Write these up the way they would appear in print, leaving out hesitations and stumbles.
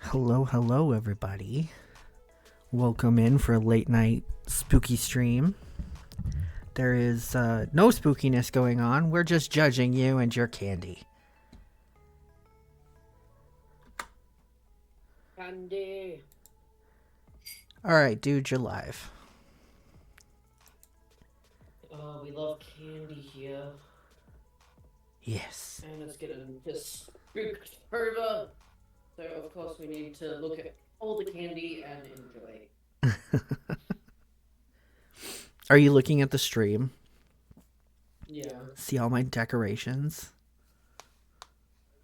Hello, everybody. Welcome in for a late night spooky stream. There is no spookiness going on. We're just judging you and your candy. Candy. Alright, dude, you're live. Oh, we love candy here. Yes. And it's getting just spooked over. So, of course, we need to look at all the candy and enjoy. Are you looking at the stream? Yeah. See all my decorations?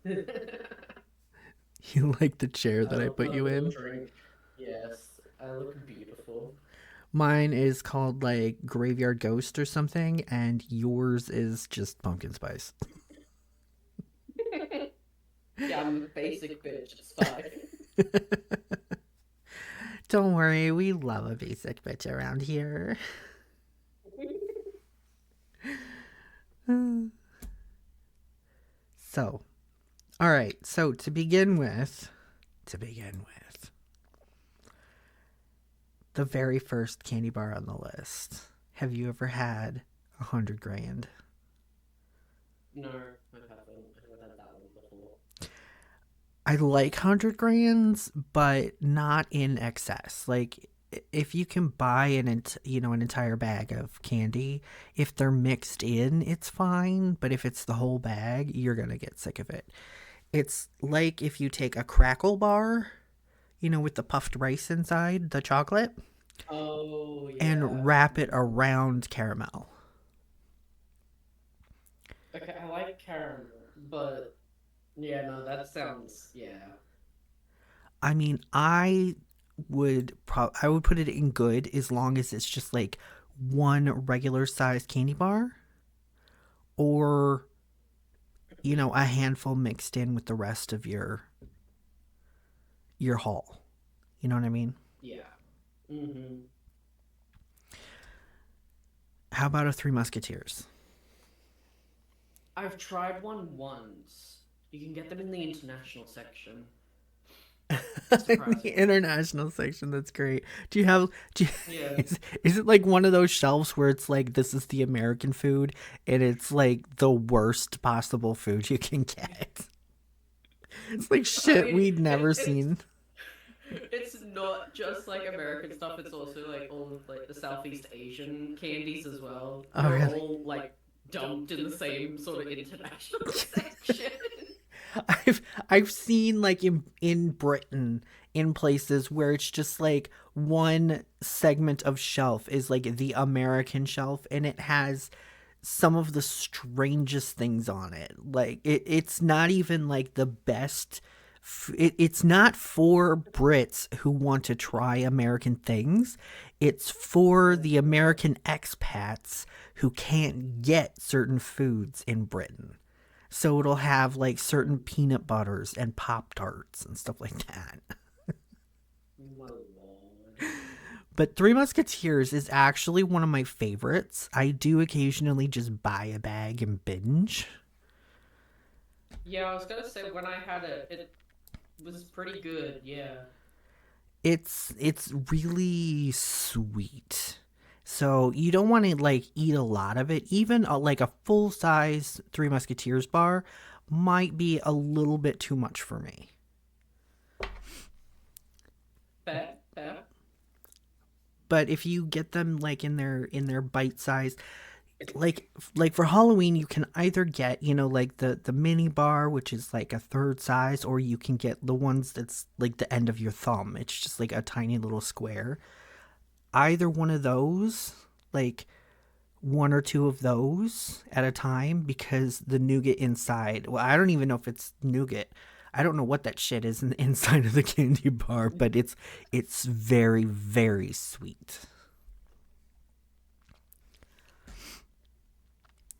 You like the chair that I put you in? Drink. Yes, I look beautiful. Mine is called like Graveyard Ghost or something, and yours is just pumpkin spice. Yeah, I'm a basic bitch. It's fine. Don't worry, we love a basic bitch around here. So, all right. So to begin with, the very first candy bar on the list. Have you ever had 100 grand? No, I haven't. I haven't had that one before. I like 100 grands, but not in excess. Like if you can buy an entire bag of candy, if they're mixed in, it's fine. But if it's the whole bag, you're gonna get sick of it. It's like if you take a crackle bar, with the puffed rice inside, the chocolate, Oh, yeah. and wrap it around caramel. Okay, I like caramel, but yeah, no, that sounds, yeah. I mean, I would put it in good as long as it's just like one regular sized candy bar or a handful mixed in with the rest of your haul. You know what I mean? Yeah. Mm-hmm. How about a Three Musketeers? I've tried one once. You can get them in the international section. The international section, that's great. Yeah. Is it like one of those shelves where it's like this is the American food and it's like the worst possible food you can get? It's like shit we'd never seen. It's not just like American stuff, it's also like all of like the Southeast Asian candies as well. Oh, They're really? all like dumped in the same sort of international section. I've seen like in Britain, in places where it's just like one segment of shelf is like the American shelf and it has some of the strangest things on it. Like it's not even like the best. It's not for Brits who want to try American things. It's for the American expats who can't get certain foods in Britain. So it'll have like certain peanut butters and Pop Tarts and stuff like that. My lord. But Three Musketeers is actually one of my favorites. I do occasionally just buy a bag and binge. Yeah, I was gonna say when I had it was pretty good, yeah. It's really sweet. So you don't want to like eat a lot of it. Even like a full size Three Musketeers bar might be a little bit too much for me. Fair. But if you get them like in their bite size, like for Halloween, you can either get like the mini bar, which is like a third size, or you can get the ones that's like the end of your thumb. It's just like a tiny little square. Either one of those, like one or two of those at a time, because the nougat inside, well, I don't even know if it's nougat. I don't know what that shit is in the inside of the candy bar, but it's very, very sweet.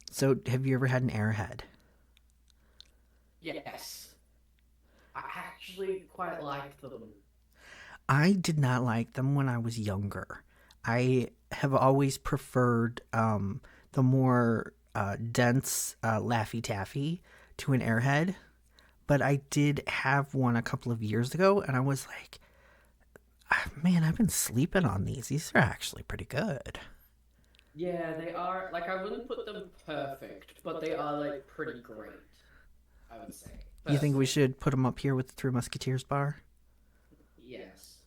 So have you ever had an Airhead? Yes. I actually quite like them. I did not like them when I was younger. I have always preferred the more dense Laffy Taffy to an Airhead. but I did have one a couple of years ago, and I was like, "Ah, man, I've been sleeping on these. These are actually pretty good." Yeah, they are. Like, I wouldn't put them perfect, but they are, like, pretty great, I would say, You think we personally. should put them up here with the Three Musketeers bar? Yes.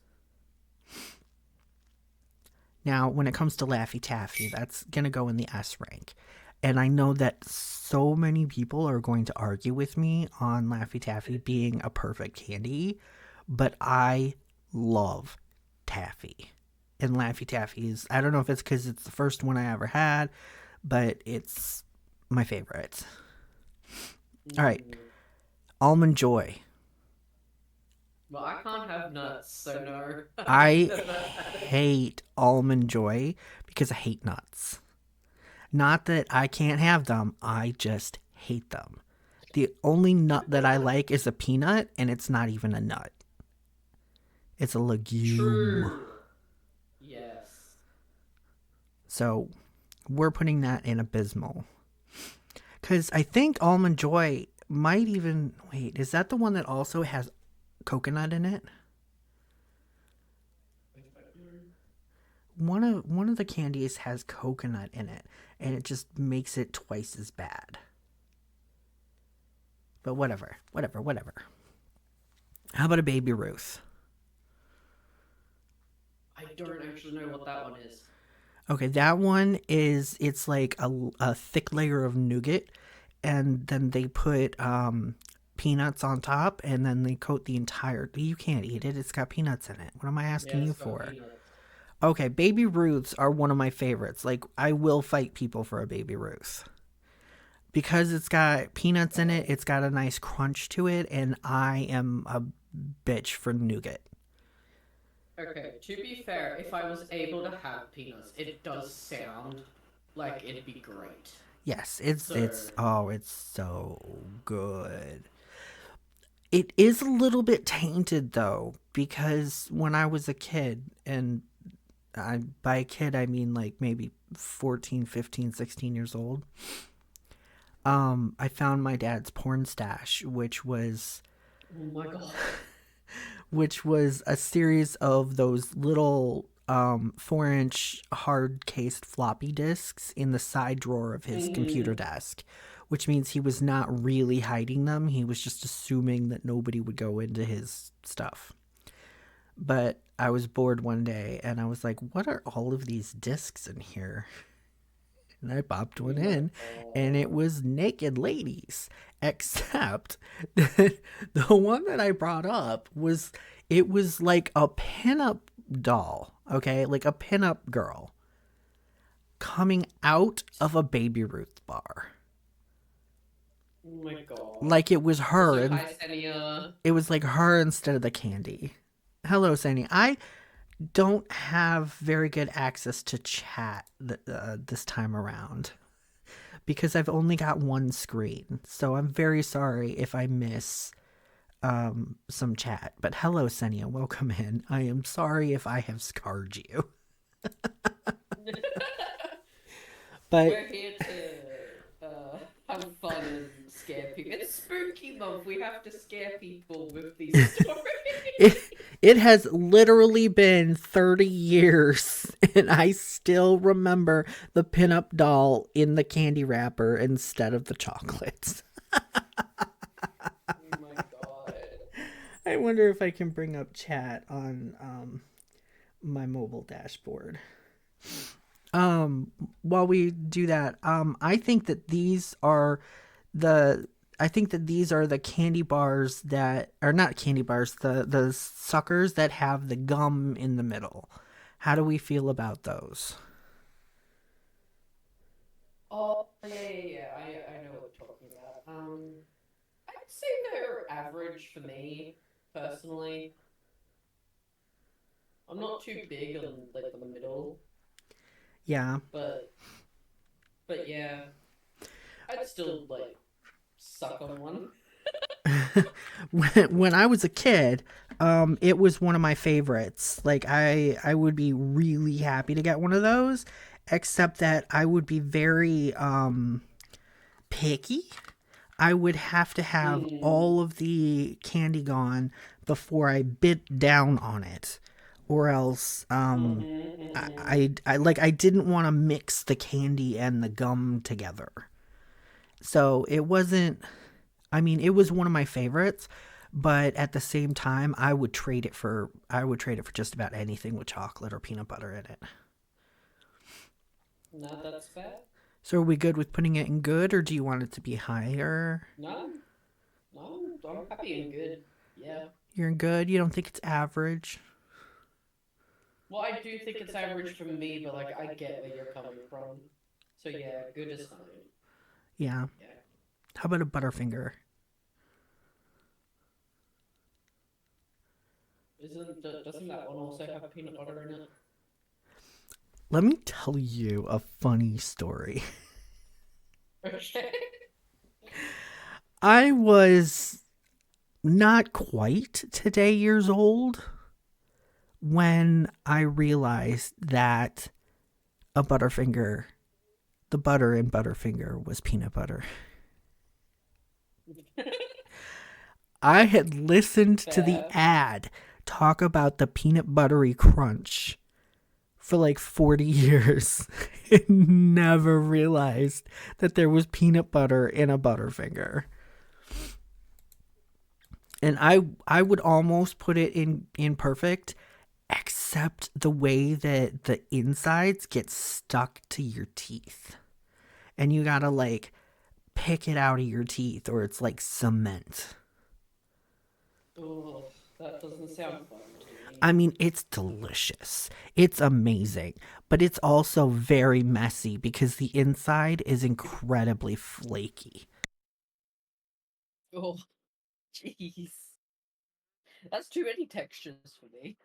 Now, when it comes to Laffy Taffy, that's going to go in the S rank. And I know that so many people are going to argue with me on Laffy Taffy being a perfect candy, but I love taffy. And Laffy Taffy is, I don't know if it's because it's the first one I ever had, but it's my favorite. All right, Mm. Almond Joy. Well, I can't have nuts, so no. I've I never had it. hate Almond Joy because I hate nuts. Not that I can't have them, I just hate them. The only nut that I like is a peanut, and it's not even a nut. It's a legume. True. Yes. So we're putting that in abysmal. Because I think Almond Joy might even. Wait, is that the one that also has coconut in it? One of the candies has coconut in it, and it just makes it twice as bad. But whatever, whatever, whatever. How about a Baby Ruth? I don't actually know what that one is. Okay, that one is it's like a thick layer of nougat, and then they put peanuts on top, and then they coat the entire. You can't eat it; it's got peanuts in it. What am I Yeah, asking you it's got for? peanuts. Okay, Baby Ruths are one of my favorites. Like I will fight people for a Baby Ruth because it's got peanuts in it. Oh. It's got a nice crunch to it, and I am a bitch for nougat. Okay, to be fair, if I was able to have peanuts, it does sound like it'd be great. Yes, it's So, it's oh, it's so good. It is a little bit tainted though because when I was a kid, and by a kid I mean like maybe 14, 15, 16 years old, I found my dad's porn stash, oh my god. which was a series of those little 4-inch hard cased floppy disks in the side drawer of his computer Hmm. desk, which means he was not really hiding them. He was just assuming that nobody would go into his stuff. But I was bored one day and I was like, what are all of these discs in here? And I popped Oh one my in and it god. was naked ladies. Except that the one that I brought up was it was like a pinup doll, okay? Like a pinup girl coming out of a Baby Ruth bar. Oh my god. Like it was her Also, and hi, Senia. it was like her instead of the candy. Hello, Sandy. I don't have very good access to chat this time around because I've only got one screen. So I'm very sorry if I miss some chat. But hello, Senia. Welcome in. I am sorry if I have scarred you. But We're here to have fun and scare people. It's spooky month. We have to scare people with these stories. it, it has literally been 30 years and I still remember the pinup doll in the candy wrapper instead of the chocolates. Oh my god. I wonder if I can bring up chat on my mobile dashboard. Um, while we do that, I think that these are the I think that these are the candy bars that are not candy bars, the suckers that have the gum in the middle. How do we feel about those? Oh yeah. I know what you're talking about. I'd say they're average for me personally. I'm not too big on like the middle, Yeah. but yeah, I'd still like suck on one. when I was a kid, it was one of my favorites. Like I would be really happy to get one of those, except that I would be very picky. I would have to have Mm. all of the candy gone before I bit down on it, or else I didn't want to mix the candy and the gum together. So it wasn't. I mean, it was one of my favorites, but at the same time, I would trade it for just about anything with chocolate or peanut butter in it. No, that's fair. So are we good with putting it in good, or do you want it to be higher? No, no, I'm happy and good. Yeah. You're in good. You don't think it's average? Well, I do think it's average for me, but like I get where you're coming from. So yeah, good is fine. Yeah. Yeah. How about a Butterfinger? Doesn't that one also have peanut butter in it? Let me tell you a funny story. Okay. I was not quite today years old when I realized that a Butterfinger, the butter in Butterfinger was peanut butter. I had listened to the Fair. ad talk about the peanut buttery crunch for like 40 years and never realized that there was peanut butter in a Butterfinger. And I would almost put it in perfect, except the way that the insides get stuck to your teeth. And you gotta like pick it out of your teeth or it's like cement. Oh, that doesn't sound fun to me. I mean, it's delicious. It's amazing. But it's also very messy because the inside is incredibly flaky. Oh, jeez. That's too many textures for me.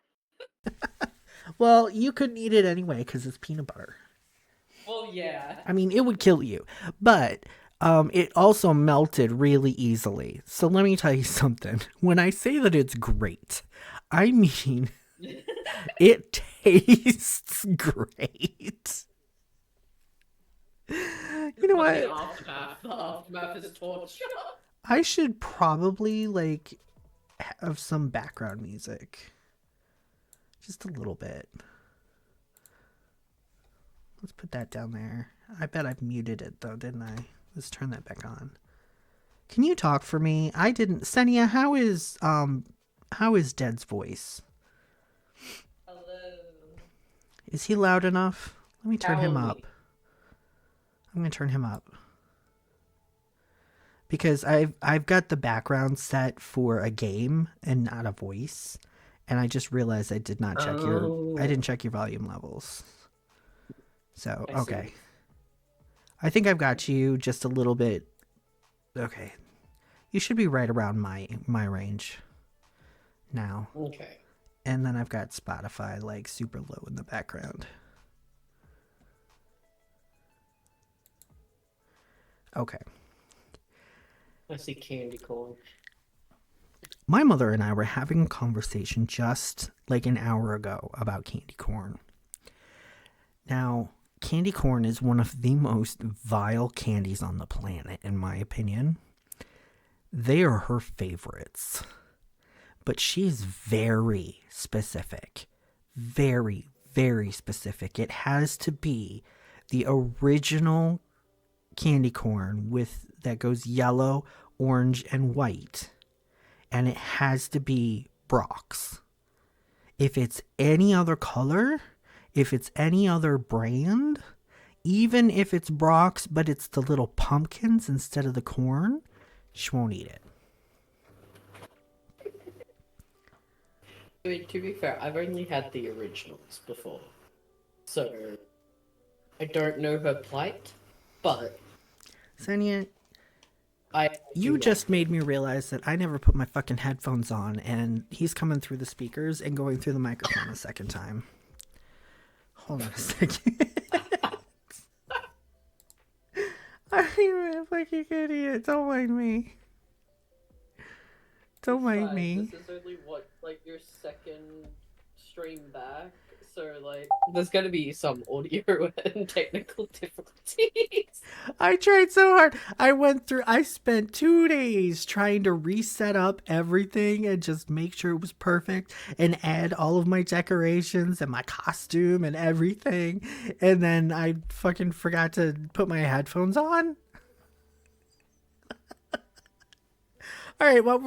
Well, you couldn't eat it anyway because it's peanut butter. Well, yeah. I mean, it would kill you. But it also melted really easily. So let me tell you something. When I say that it's great, I mean it tastes great. You know But the what? aftermath, the aftermath is torture. I should probably like have some background music. Just a little bit. Let's put that down there. I bet I've muted it though, didn't I? Let's turn that back on. Can you talk for me? I didn't. Senia, how is Dead's voice? Hello. Is he loud enough? Let me turn him Tell up. me. I'm gonna turn him up because I've got the background set for a game and not a voice, and I just realized I Oh, didn't check your volume levels. So I okay, see. I think I've got you just a little bit. Okay, you should be right around my range now. Okay. And then I've got Spotify like super low in the background. Okay. I see candy corn. My mother and I were having a conversation just like an hour ago about candy corn. Now, candy corn is one of the most vile candies on the planet, in my opinion. They are her favorites, but she's very specific. Very, very specific. It has to be the original candy corn with that goes yellow, orange, and white. And it has to be Brock's. If it's any other color, if it's any other brand, even if it's Brock's but it's the little pumpkins instead of the corn, she won't eat it. Wait, to be fair, I've only had the originals before, so I don't know her plight, but Sanya, I do you like just them. made me realize that I never put my fucking headphones on and he's coming through the speakers and going through the microphone a second time. Hold on a second. I'm a fucking idiot. Don't mind me. Don't It's mind fine. me. This is only what, like your second stream back, So, like, there's gonna be some audio and technical difficulties. I tried so hard. I spent 2 days trying to reset up everything and just make sure it was perfect and add all of my decorations and my costume and everything. And then I fucking forgot to put my headphones on. All right, what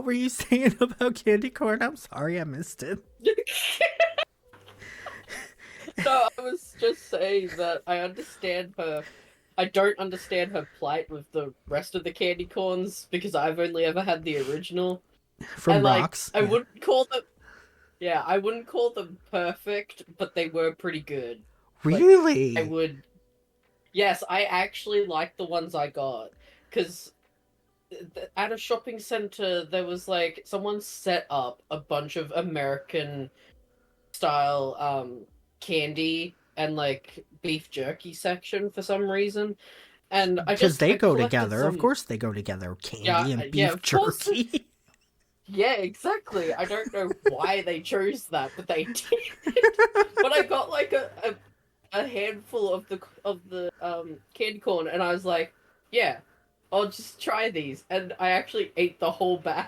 were you saying about candy corn? I'm sorry I missed it. No, I was just saying that I understand her. I don't understand her plight with the rest of the candy corns because I've only ever had the original. From And, like, Rocks, I yeah. wouldn't call them. Yeah, I wouldn't call them perfect, but they were pretty good. Like, I Really? would. Yes, I actually like the ones I got. Because at a shopping center, there was, like, someone set up a bunch of American style candy and, like, beef jerky section for some reason. And Because they I go collected together. Of some. course they go together. Yeah, Candy and yeah, beef of course. jerky. Yeah, exactly. I don't know why they chose that, but they did. But I got like a handful of the candy corn, and I was like, yeah, I'll just try these, and I actually ate the whole bag.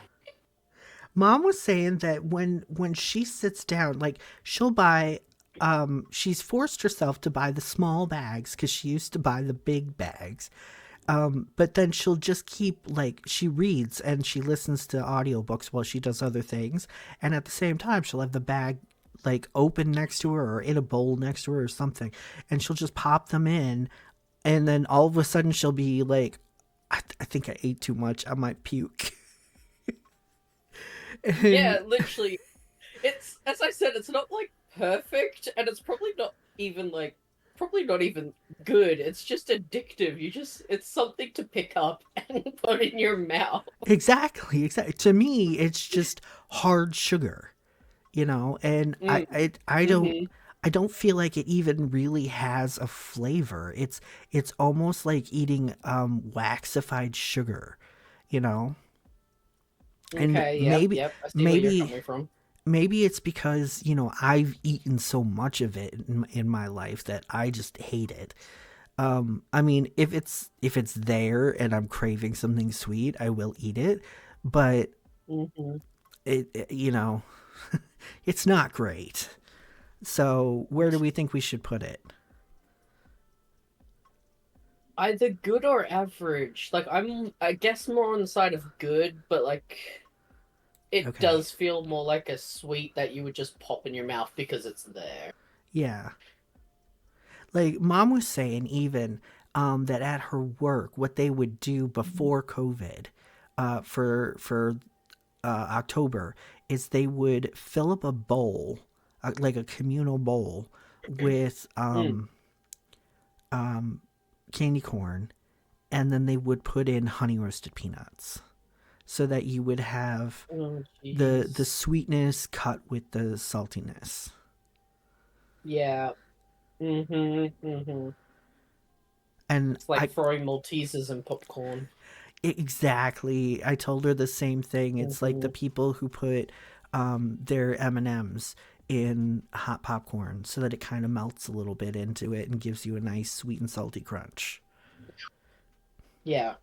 Mom was saying that when she sits down, like she'll buy she's forced herself to buy the small bags cuz she used to buy the big bags. But then she'll just keep like she reads and she listens to audiobooks while she does other things, and at the same time she'll have the bag like open next to her or in a bowl next to her or something, and she'll just pop them in, and then all of a sudden she'll be like, I think I ate too much, I might puke. And Yeah, literally. It's, as I said, it's not like perfect, and it's probably not even good. It's just addictive. It's something to pick up and put in your mouth. exactly. To me, it's just hard sugar, and Mm. I don't. Mm-hmm. I don't feel like it even really has a flavor. It's almost like eating waxified sugar, you know. And Okay, yep, yep. I see where you're maybe coming from. maybe it's because I've eaten so much of it in my life that I just hate it. I mean, if it's there and I'm craving something sweet, I will eat it, but Hmm. it it's not great. So where do we think we should put it? Either good or average. Like, I guess more on the side of good, but like it Okay. does feel more like a sweet that you would just pop in your mouth because it's there. Yeah. Like mom was saying even that at her work what they would do before COVID for October is they would fill up a bowl, like a communal bowl, with Mm. candy corn, and then they would put in honey roasted peanuts so that you would have Oh, the jeez. sweetness cut with the saltiness. Yeah. Mm-hmm. Mm-hmm. And It's like I throwing Maltesers in popcorn. exactly, I told her the same thing. It's like the Mm-hmm. people who put their M&Ms in hot popcorn so that it kind of melts a little bit into it and gives you a nice sweet and salty crunch. Yeah.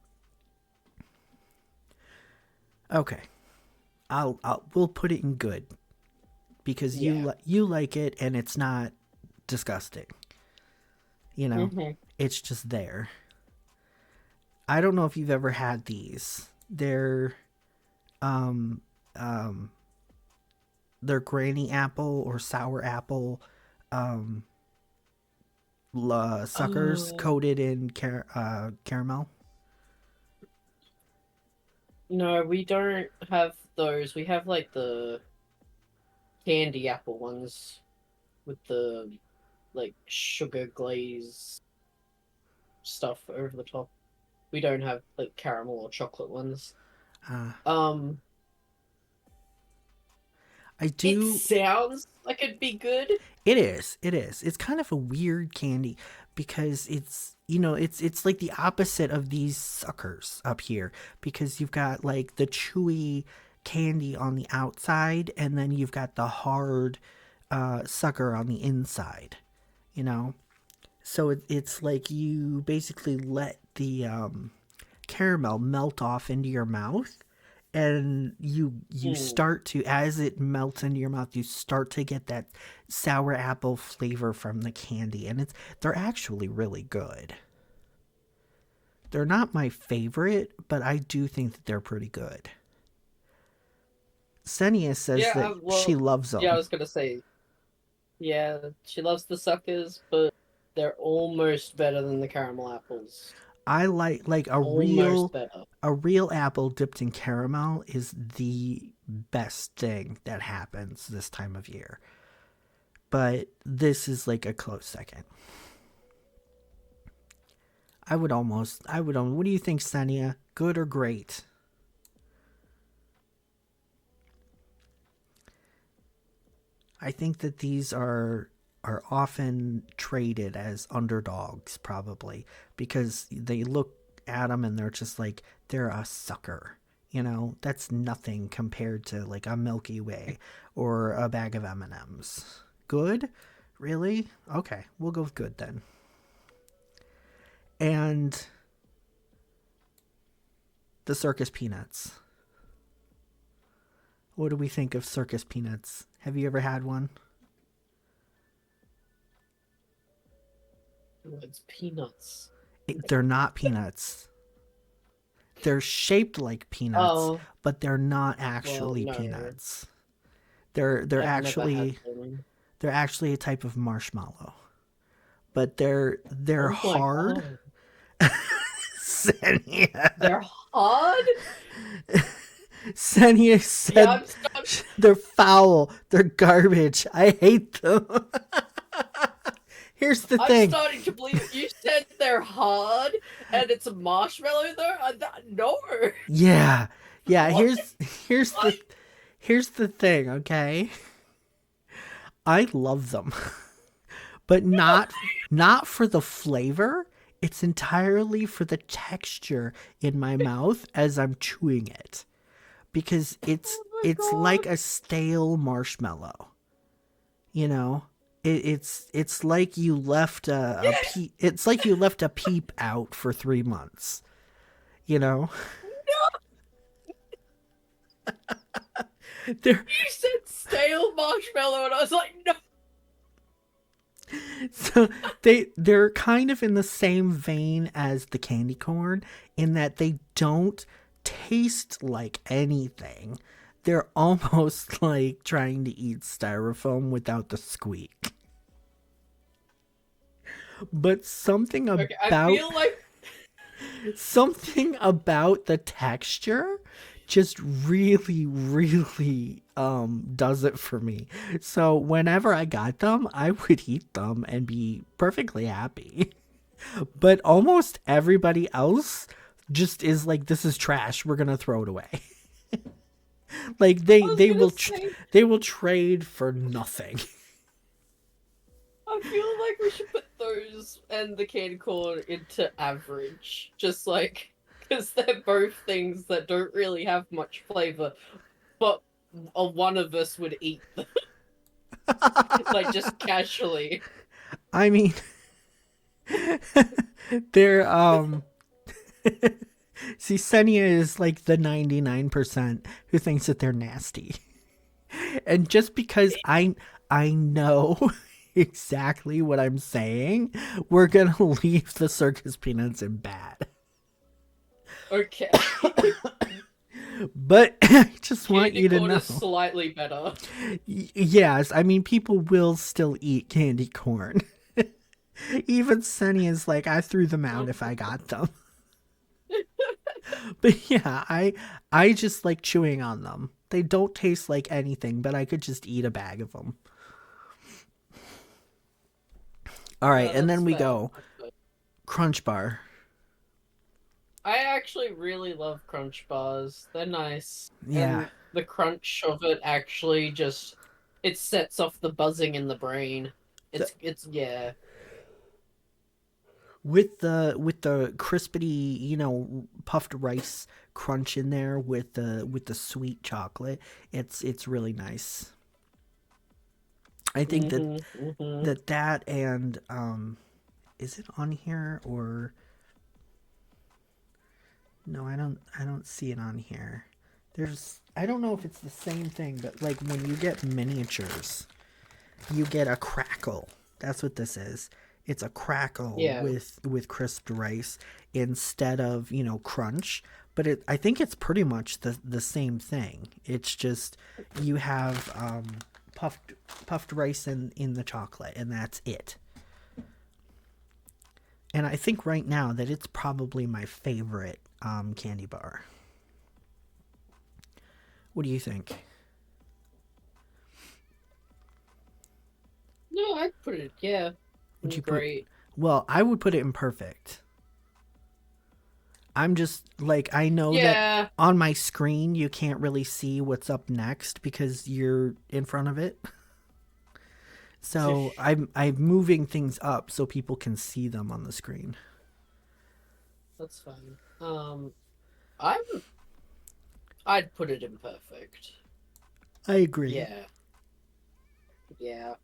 Okay. We'll put it in good because Yeah. you like it and it's not disgusting. You know, Mm-hmm. it's just there. I don't know if you've ever had these. Um um they're granny apple or sour apple um suckers Oh, coated in caramel. no, we don't have those. We have like the candy apple ones with the like sugar glaze stuff over the top. We don't have like caramel or chocolate ones. Uh, Um, I it do. sounds like it'd be good. It is. It is. It's kind of a weird candy because it's like the opposite of these suckers up here because you've got like the chewy candy on the outside and then you've got the hard sucker on the inside, you know? So it's like you basically let the caramel melt off into your mouth, and you Mm. start to, as it melts into your mouth, you start to get that sour apple flavor from the candy, and they're actually really good. They're not my favorite, but I do think that they're pretty good. Senia says Yeah, that she well, loves yeah, I them. was gonna say, yeah, she loves the suckers, but they're almost better than the caramel apples. I like Almost better. a real apple dipped in caramel is the best thing that happens this time of year. But this is like a close second. What do you think, Senia? Good or great? I think that these are often traded as underdogs, probably, because they look at them and they're just like, they're a sucker. You know, that's nothing compared to like a Milky Way or a bag of M&Ms. Good? Really? Okay, we'll go with good then. And the circus peanuts. What do we think of circus peanuts? Have you ever had one? Oh, it's peanuts. They're not peanuts. They're shaped like peanuts, Oh, but they're not well, actually no, peanuts. They're I've never had actually them. they're actually a type of marshmallow. But they're Oh my hard. god, Senia, they're hard. Senia Yeah, said they're foul. They're garbage. I hate them. Here's the I'm thing. starting to believe it. You said they're hard, and it's a marshmallow. Though, no. Yeah. Yeah, What? here's What? the here's the thing, okay? I love them. But not for the flavor. It's entirely for the texture in my mouth as I'm chewing it, because Oh my it's god. like a stale marshmallow. You know, it's like you left it's like you left a peep out for 3 months. You know, they're You said stale marshmallow, and I was like, no. so they're kind of in the same vein as the candy corn, in that they don't taste like anything. They're almost like trying to eat styrofoam without the squeak. But Okay, I feel like something about the texture just really does it for me. So whenever I got them, I would eat them and be perfectly happy. But almost everybody else just is like, this is trash, we're going to throw it away. Like I was gonna say. they will trade for nothing. I feel like we should put those and the candy corn into average, just like because they're both things that don't really have much flavor, but one of us would eat them, like just casually. I mean, they're see, Senia is like the 99% who thinks that they're nasty. And just because I know exactly what I'm saying, we're going to leave the circus peanuts in bad. Okay, But I just want candy you to corn know. is slightly better. Yes, I mean, people will still eat candy corn. Even Sunny is like, I threw them out if I got them. But yeah, I just like chewing on them. They don't taste like anything, but I could just eat a bag of them. All right, No, and that's then we fair. go That's fair. Crunch Bar. I actually really love Crunch bars. They're nice, Yeah, and the crunch of it actually just it sets off the buzzing in the brain. the, It's yeah. with the crispity, puffed rice crunch in there with the sweet chocolate. It's really nice. I think that Mhm. Mhm. that and is it on here or no? I don't see it on here. There's I don't know if it's the same thing, but like when you get miniatures, you get a crackle. That's what this is. It's a crackle Yeah. with crisped rice instead of crunch. But I think it's pretty much the same thing. It's just you have puffed rice in the chocolate, and that's it. And I think right now that it's probably my favorite candy bar. What do you think? No, I'd put it. Yeah. Would you put? Great. Well, I would put it in perfect. I'm just like I know that Yeah. on my screen you can't really see what's up next because you're in front of it. So I'm moving things up so people can see them on the screen. That's fine. I'm. I'd put it in perfect. I agree. Yeah. Yeah.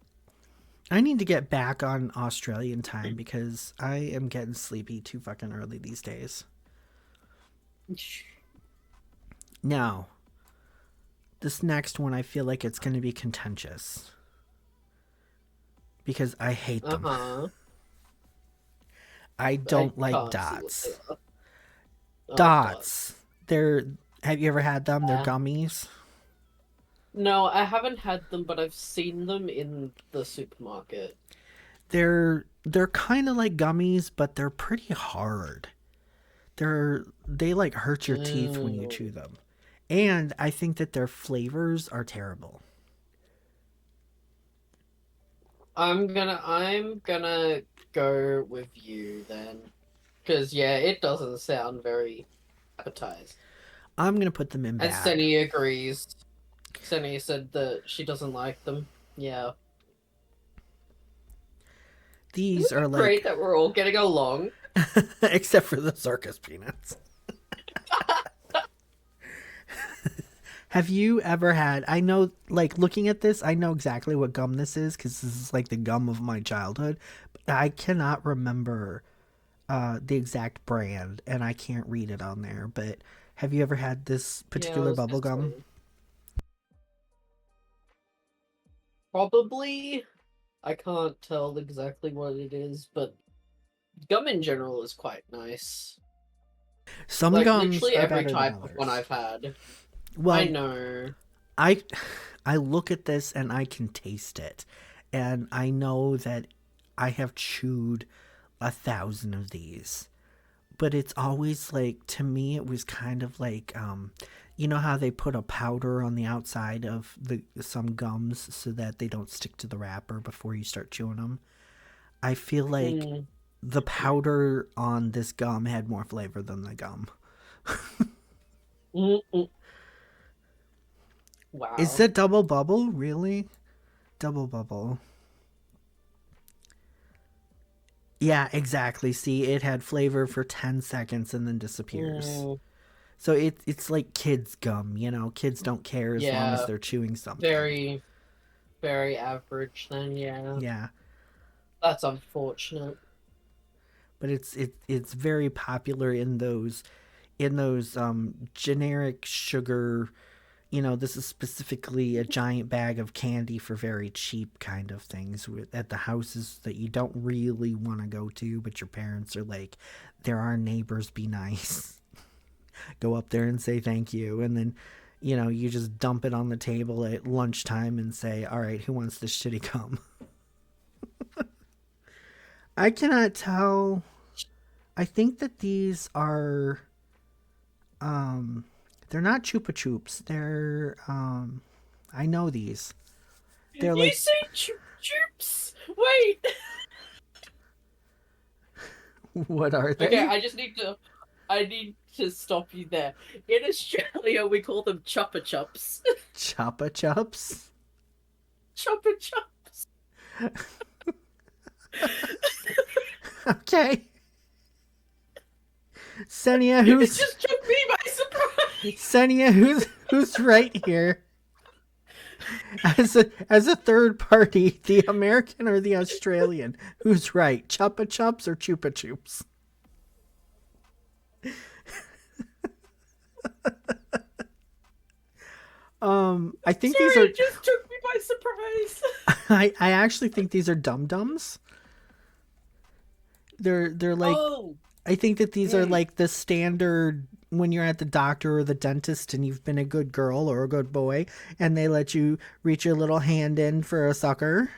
I need to get back on Australian time because I am getting sleepy too fucking early these days. Now, this next one I feel like it's going to be contentious because I hate Uh them. huh. I I don't like can't see what they dots. are. Oh, Dots. dots. They're have you ever had them? They're Yeah. gummies. No, I haven't had them, but I've seen them in the supermarket. They're kind of like gummies, but they're pretty hard. They like hurt your teeth when you chew Mm. them. And I think that their flavors are terrible. I'm gonna go with you then, because yeah, it doesn't sound very appetizing. I'm going to put them in And bad. Senny agrees. Senny said that she doesn't like them. Yeah. These Isn't are it great like that we're all getting along? except for the circus peanuts. Have you ever had I know like looking at this, I know exactly what gum this is cuz this is like the gum of my childhood, but I cannot remember the exact brand and I can't read it on there, but have you ever had this Yeah, I particular was bubble gonna gum? say. Probably. I can't tell exactly what it is, but gum in general is quite nice. Some Like gums literally are every better than type of one others. I've had. I Well, know. I I look at this and I can taste it. And I know that I have chewed 1,000 of these. But it's always like to me it was kind of like you know how they put a powder on the outside of the some gums so that they don't stick to the wrapper before you start chewing them. I feel like Mm. the powder on this gum had more flavor than the gum. Mm-mm. Is Wow. that double bubble? Really? Double bubble. Yeah, exactly. See, it had flavor for 10 seconds and then disappears. Mm. So it's like kids gum, you know. Kids don't care as long as Yeah. they're chewing something. Very, very average then, yeah. Yeah, That's unfortunate. but it's very popular in those generic sugar. You know, this is specifically a giant bag of candy for very cheap kind of things at the houses that you don't really want to go to, but your parents are like, there are neighbors, be nice. Go up there and say thank you. And then, you just dump it on the table at lunchtime and say, all right, who wants this shitty gum? I cannot tell. I think that these are um they're not chupa chups. I know these. They're You like say choop choops! Wait! what are Okay, they? I need to stop you there. In Australia, we call them chopper chops. Chupa chups? Chopper chops. Okay. Senia, It who's just took me by surprise. Senia, who's right here? As a third party, the American or the Australian? Who's right? Chupa Chups or Chupa Chups? I think Sorry, these are. it just took me by surprise. I actually think these are dum dums. They're like. Oh, I think that these are mm. like the standard when you're at the doctor or the dentist and you've been a good girl or a good boy, and they let you reach your little hand in for a sucker.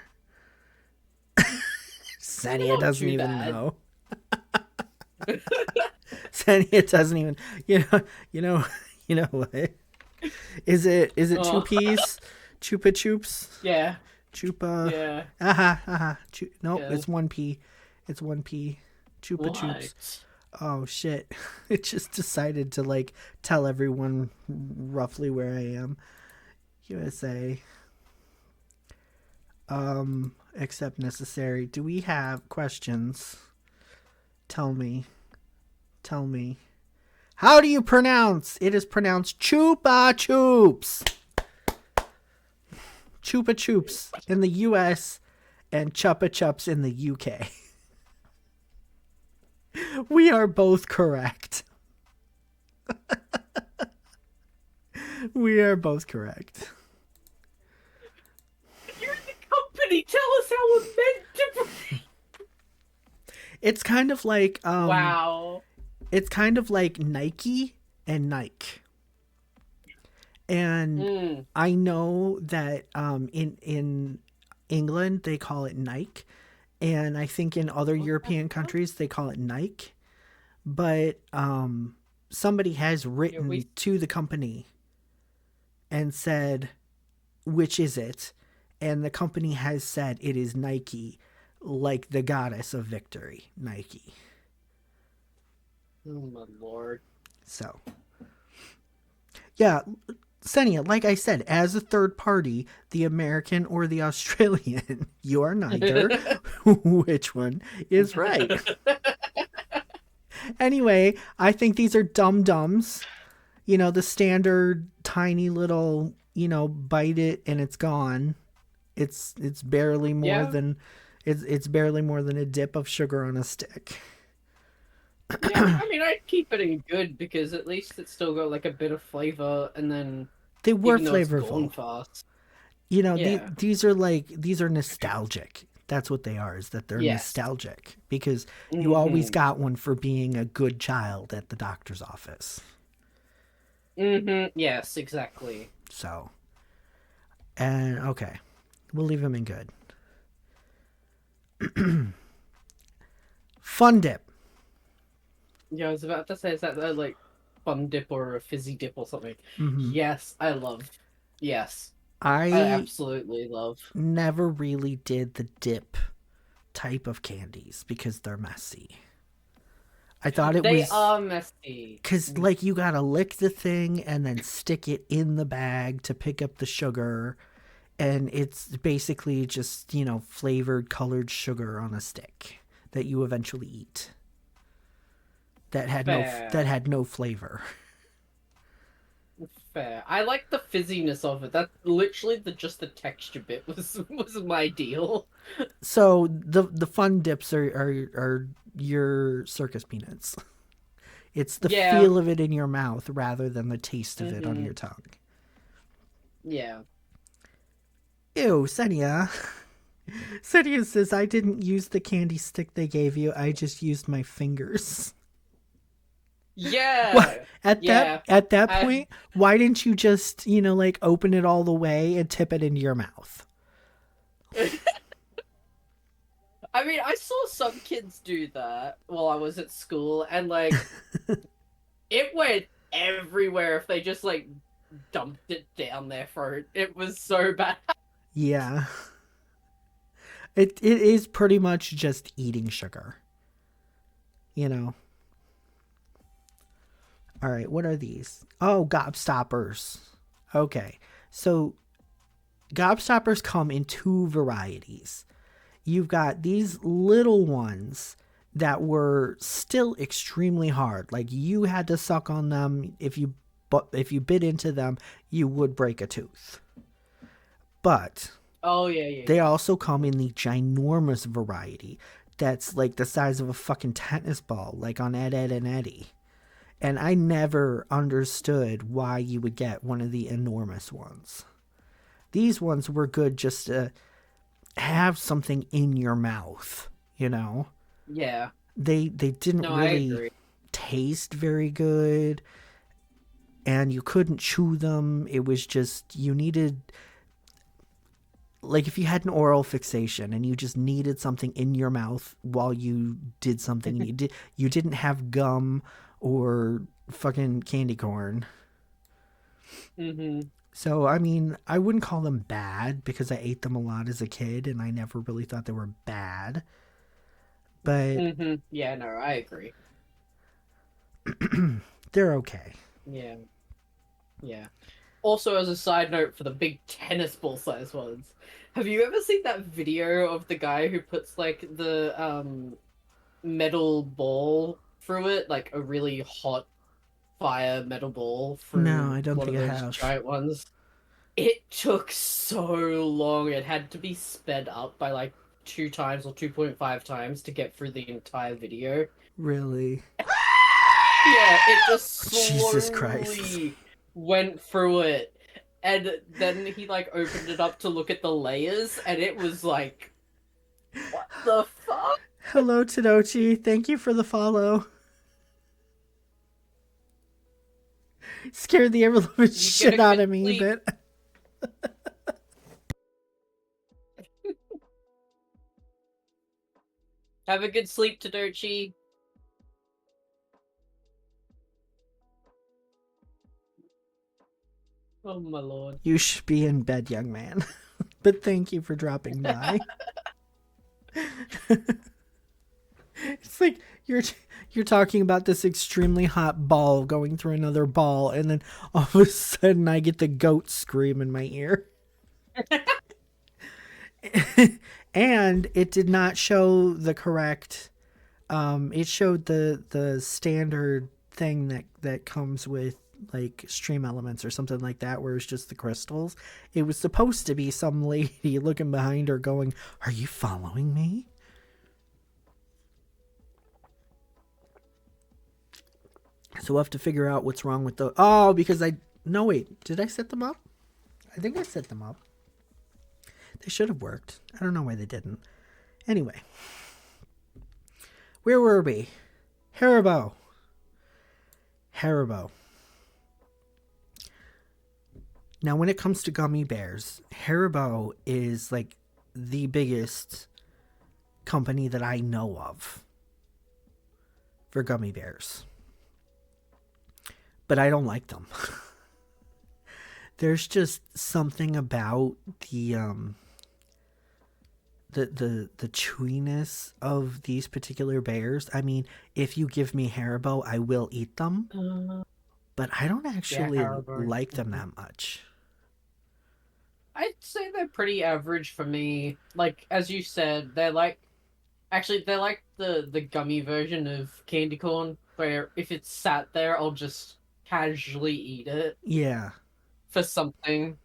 They're Sania not doesn't too even bad. know. Sania doesn't even. You know. You know. You know what? Is it two Oh, P's? Chupa Chups? yeah, Chupa. yeah, Aha, aha. Nope, yeah. it's one P. It's one P. Chupa Chups. What? Oh shit. It just decided to like tell everyone roughly where I am. USA. Except necessary. Do we have questions? Tell me. Tell me. How do you pronounce? It is pronounced Chupa Chups. Chupa Chups in the US and Chupa Chups in the UK. We are both correct. We are both correct. You're the company. Tell us how we're meant to. It's kind of like Wow. Nike and Nike. And Mm. I know that in England they call it Nike, and I think in other European countries they call it Nike. But somebody has Yeah, we. written to the company and said, which is it? And the company has said it is Nike, like the goddess of victory, Nike. Oh my lord. So, yeah, Senia, like I said, as a third party, the American or the Australian, you are neither. Which one is right? Anyway, I think these are dum dums. You know, the standard tiny little, bite it and it's gone. It's barely more Yeah, than it's barely more than a dip of sugar on a stick. yeah. I mean, I'd keep it in good because at least it's still got like a bit of flavor, and then They were even though it's gone flavorful. fast. These Yeah. these are nostalgic. That's what they are, is that they're Yes. nostalgic because you always Mm-hmm. got one for being a good child at the doctor's office. Mm-hmm. Yes, exactly. So, and okay, we'll leave them in good. Fun dip. Yeah, I was about to say, is that like fun dip or a fizzy dip or something? Yes, I love. Yes, I I absolutely love. never really did the dip type of candies because they're messy. I thought it They was are messy. because, like, you gotta lick the thing and then stick it in the bag to pick up the sugar. And it's basically just, flavored colored sugar on a stick that you eventually eat. That Fair. had no flavor. Fair. I like the fizziness of it. That literally just the texture bit was my deal. So the fun dips are your circus peanuts. It's the Yeah. feel of it in your mouth rather than the taste of it on Mm-hmm. your tongue. Yeah. Ew, Senia. Senia says I didn't use the candy stick they gave you. I just used my fingers. What Yeah. at that Yeah. at that I point? Why didn't you just like open it all the way and tip it into your mouth? I mean, I saw some kids do that while I was at school, and like it went everywhere if they just like dumped it down their throat. It was so bad. Yeah, it is pretty much just eating sugar. You know. All right, what are these? Oh, gobstoppers. Okay, so gobstoppers come in two varieties. You've got these little ones that were still extremely hard. Like you had to suck on them. If you bit into them, you would break a tooth. But Oh yeah, yeah, they yeah. also come in the ginormous variety that's like the size of a fucking tennis ball, like on Ed, Ed, and Eddie. And I never understood why you would get one of the enormous ones. These ones were good just to have something in your mouth, you know? Yeah. They didn't No, I really agree. taste very good, and you couldn't chew them. It was just you needed, like, if you had an oral fixation and you just needed something in your mouth while you did something, and you didn't have gum or fucking candy corn. Mm-hmm. So I mean, I wouldn't call them bad because I ate them a lot as a kid and I never really thought they were bad, but Mm-hmm. Yeah, no, I agree. they're okay. Yeah, yeah. Also, as a side note for the big tennis ball size ones, have you ever seen that video of the guy who puts like the metal ball through it, like a really hot fire metal ball No, through I don't one think of I those have. giant ones? It took so long. It had to be sped up by like 2 times or 2.5 times to get through the entire video. Really? Yeah, it just Jesus Christ. slowly went through it. And then he like opened it up to look at the layers, and it was like, what the fuck? Hello, Tadachi. Thank you for the follow. Scared the ever living You get shit a out good of me, sleep. but Have a good sleep, Tadochi. Oh my lord. you should be in bed, young man. But thank you for dropping by. It's like you're talking about this extremely hot ball going through another ball, and then all of a sudden I get the goat scream in my ear. And it did not show the correct. It showed the standard thing that comes with like stream elements or something like that, where it's just the crystals. It was supposed to be some lady looking behind her, going, "Are you following me?" So we'll have to figure out what's wrong with the. Oh, because I. No, wait. Did I set them up? I think I set them up. They should have worked. I don't know why they didn't. Anyway, where were we? Haribo. Haribo. Now, when it comes to gummy bears, Haribo is like the biggest company that I know of for gummy bears. But I don't like them. There's just something about the chewiness of these particular bears. I mean, if you give me Haribo, I will eat them, Uh, but I don't yeah, actually Haribo. like them that much. I'd say they're pretty average for me. Like as you said, they're like actually they're like the gummy version of candy corn, where if it's sat there, I'll just casually eat it Yeah. for something.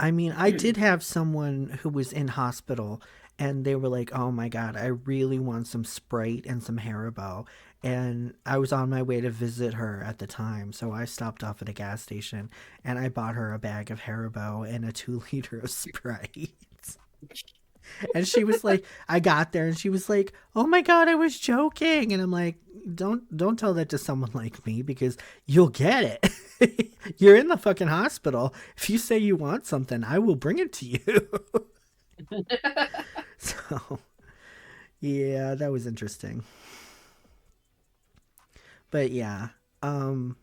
I mean, I did have someone who was in hospital and they were like, "Oh my god, I really want some Sprite and some Haribo." And I was on my way to visit her at the time, so I stopped off at a gas station and I bought her a bag of Haribo and a 2 liter of Sprite. And she was like, I got there and she was like, "Oh my god, I was joking." And I'm like, don't tell that to someone like me because you'll get it. You're in the fucking hospital. If you say you want something, I will bring it to you. So, yeah, that was interesting. But yeah, um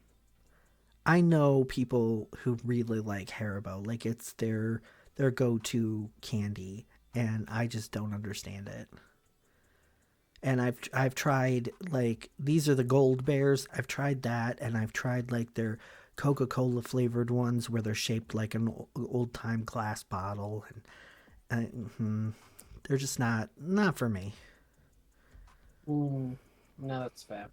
I know people who really like Haribo. Like it's their go-to candy and I just don't understand it. And I've tried like these are the gold bears. I've tried that, and I've tried like their Coca-Cola flavored ones where they're shaped like an old time glass bottle, and they're just not for me. Mm, no, that's fair.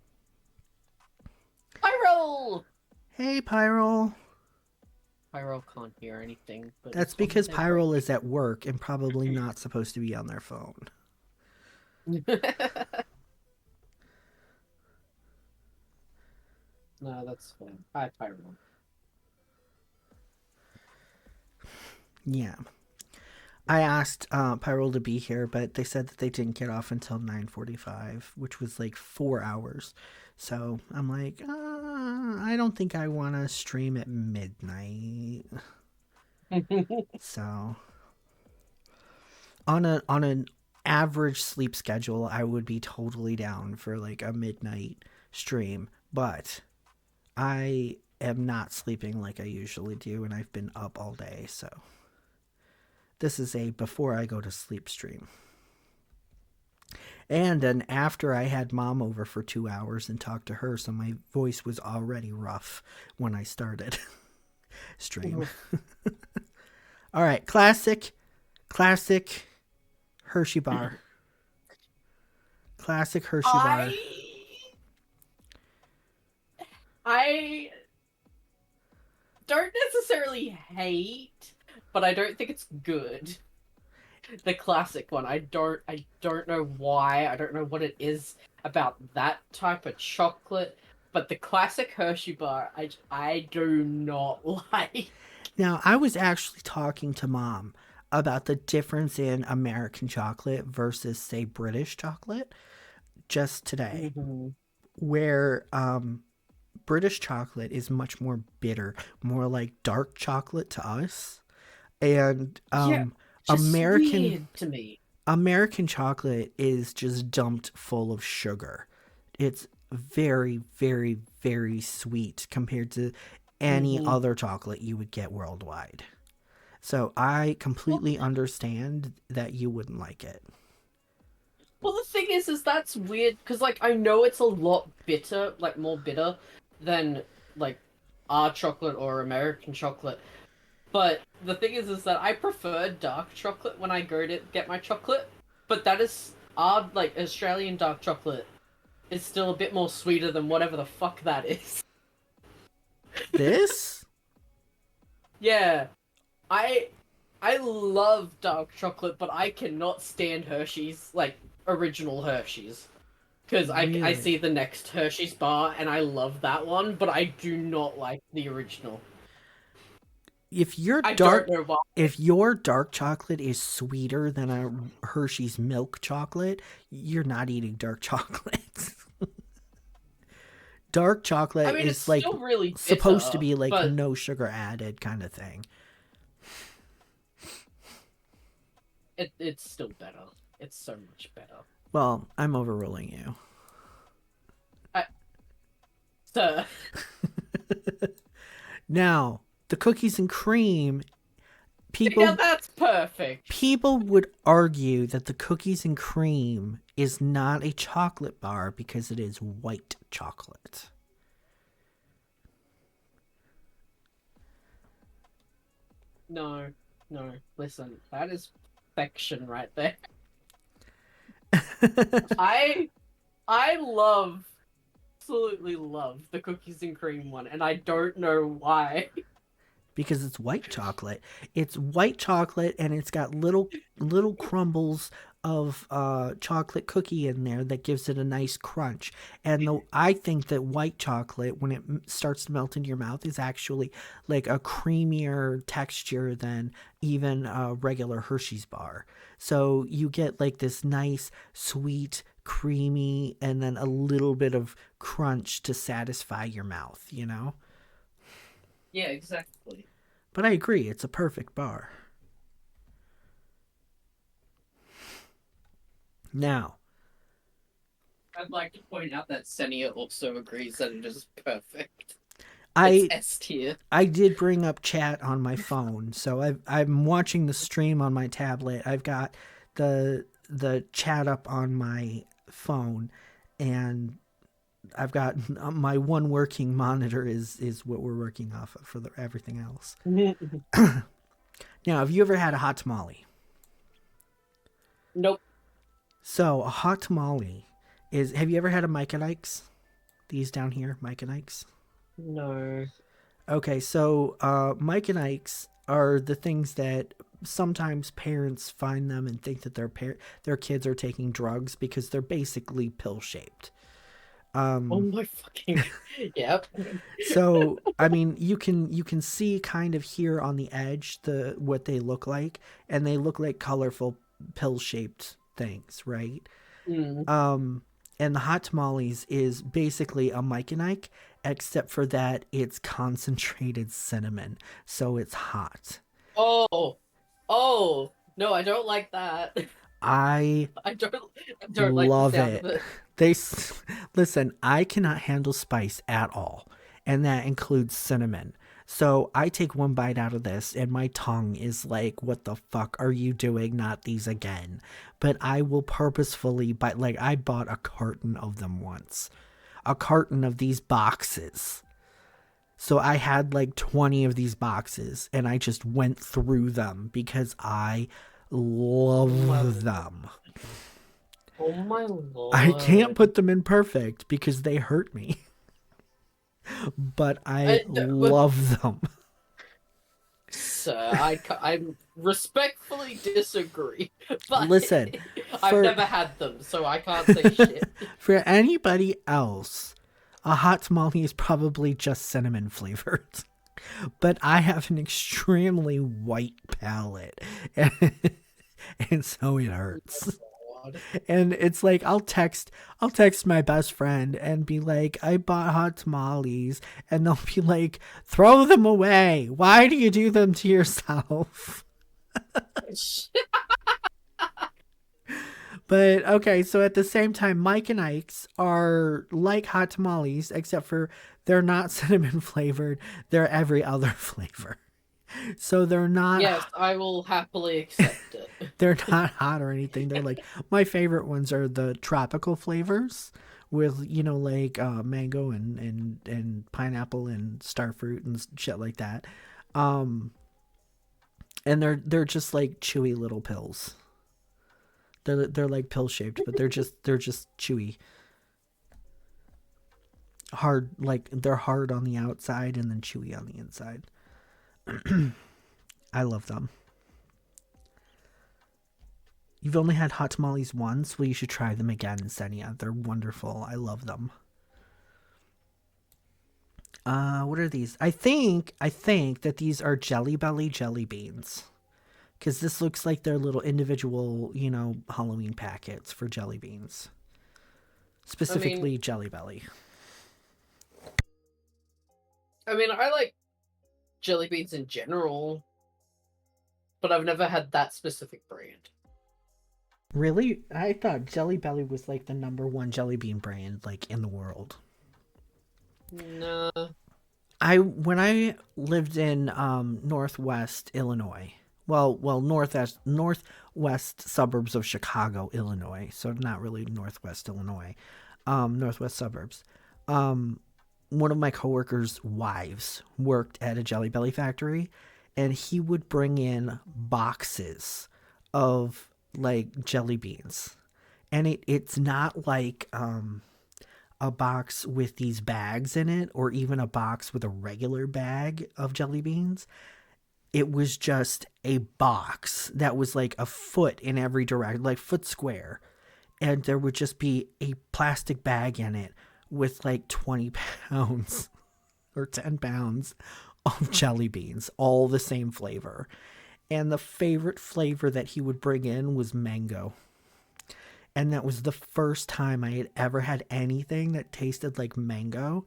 Pyro! Hey, Pyro. Pyro can't hear anything, but That's as long as because they break. Pyrol is at work and probably not supposed to be on their phone. No, that's fine. Hi, Pyro. Yeah. I asked Pyrol to be here, but they said that they didn't get off until 9:45, which was like 4 hours. So I'm like, I don't think I want to stream at midnight. So on an average sleep schedule, I would be totally down for like a midnight stream, but I am not sleeping like I usually do, and I've been up all day, so this is a before I go to sleep stream. And then after I had mom over for 2 hours and talked to her, so my voice was already rough when I started stream. All right, classic Hershey bar. Classic Hershey bar. I don't necessarily hate, but I don't think it's good. The classic one. I don't know why. I don't know what it is about that type of chocolate, but the classic Hershey bar I do not like. Now, I was actually talking to mom about the difference in American chocolate versus, say, British chocolate just today, Mm-hmm. where British chocolate is much more bitter, more like dark chocolate to us. And Yeah, just American weird to me. American chocolate is just dumped full of sugar. It's very, very, very sweet compared to any Mm-hmm. other chocolate you would get worldwide. So I Well, completely understand that you wouldn't like it. well, the thing is that's weird because like I know it's a lot bitter, like more bitter than like our chocolate or American chocolate. But the thing is that I prefer dark chocolate when I go to get my chocolate. But that is our like Australian dark chocolate is still a bit more sweeter than whatever the fuck that is. This? Yeah, I I love dark chocolate, but I cannot stand Hershey's like original Hershey's because I Really? see the next Hershey's bar and I love that one, but I do not like the original. If your I don't dark know why. if your dark chocolate is sweeter than a Hershey's milk chocolate, you're not eating dark chocolate. Dark I chocolate mean, it's is like still really supposed to bitter, be like but no sugar added kind of thing. it's still better. It's so much better. Well, I'm overruling you. I, so, Now, the cookies and cream, see, now people that's perfect. people would argue that the cookies and cream is not a chocolate bar because it is white chocolate. No, no, listen, that is perfection right there. I I love absolutely love the cookies and cream one, and I don't know why. Because it's white chocolate. It's white chocolate and it's got little crumbles of chocolate cookie in there that gives it a nice crunch. And I think that white chocolate, when it starts to melt into your mouth, is actually like a creamier texture than even a regular Hershey's bar. So you get like this nice, sweet, creamy, and then a little bit of crunch to satisfy your mouth, you know? Yeah, exactly. But I agree, it's a perfect bar. Now, I'd like to point out that Senia also agrees that it is perfect. It's I S tier. I did bring up chat on my phone, so I'm watching the stream on my tablet. I've got the chat up on my phone, and I've got my one working monitor is what we're working off of for everything else. Now, have you ever had a hot tamale? Nope. So a hot tamale have you ever had a Mike and Ike's? These down here, Mike and Ike's. No. Okay, so Mike and Ike's are the things that sometimes parents find them and think that their kids are taking drugs because they're basically pill shaped. Oh Um, my fucking yep. so I mean, you can see kind of here on the edge the what they look like, and they look like colorful pill shaped things, right? Mm. Um, and the hot tamales is basically a Mike and Ike, except for that it's concentrated cinnamon, so it's hot. Oh, oh no, I don't like that. I I don't. I don't like the love sound of it. it. They listen. I cannot handle spice at all, and that includes cinnamon. So I take one bite out of this, and my tongue is like, "What the fuck are you doing? Not these again!" But I will purposefully bite. Like I bought a carton of them once, a carton of these boxes. So I had like 20 of these boxes, and I just went through them because I Oh my, love them. oh my I can't lord. put them in perfect because they hurt me, but I But love them. sir, I respectfully disagree. But Listen, I've for never had them, so I can't say shit. for anybody else, a hot tamale is probably just cinnamon flavored. But I have an extremely white palate, and, and so it hurts. God. And it's like I'll text my best friend and be like, I bought hot tamales, and they'll be like, throw them away. Why do you do them to yourself? But okay, so at the same time, Mike and Ike's are like hot tamales, except for they're not cinnamon flavored. They're every other flavor. So Yes, I will happily accept it. they're not hot or anything. They're like my favorite ones are the tropical flavors with like mango and pineapple and starfruit and shit like that. Um, and they're just like chewy little pills. They're like pill shaped, but they're just chewy, hard. Like they're hard on the outside and then chewy on the inside. I love them. You've only had hot tamales once. Well, you should try them again, Senia. They're wonderful. I love them. What are these? I think that these are Jelly Belly jelly beans. Because this looks like they're little individual, Halloween packets for jelly beans. I mean, Specifically Jelly Belly. I like jelly beans in general, but I've never had that specific brand. Really? I thought Jelly Belly was like the number one jelly bean brand like in the world. Nah. When I lived in Northwest Illinois, well northwest suburbs of Chicago, Illinois, so not really Northwest Illinois, Northwest suburbs. Um, one of my coworkers' wives worked at a Jelly Belly factory, and he would bring in boxes of like jelly beans, and it's not like a box with these bags in it or even a box with a regular bag of jelly beans. It was just a box that was like a foot in every direction, like foot square. And there would just be a plastic bag in it with like 20 pounds or 10 pounds of jelly beans, all the same flavor. And the favorite flavor that he would bring in was mango. And that was the first time I had ever had anything that tasted like mango.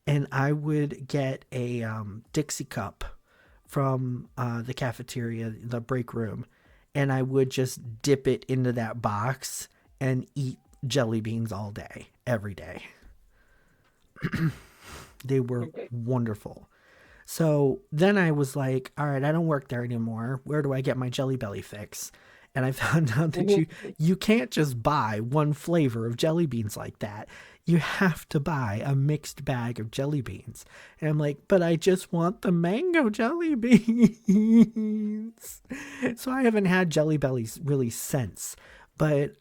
And I would get a Dixie cup from the cafeteria, the break room, and I would just dip it into that box and eat jelly beans all day, every day. They were wonderful. So then I was like, all right, I don't work there anymore. Where do I get my Jelly Belly fix? And I found out that you can't just buy one flavor of jelly beans like that. You have to buy a mixed bag of jelly beans. And I'm like, but I just want the mango jelly beans. So I haven't had Jelly Bellies really since. But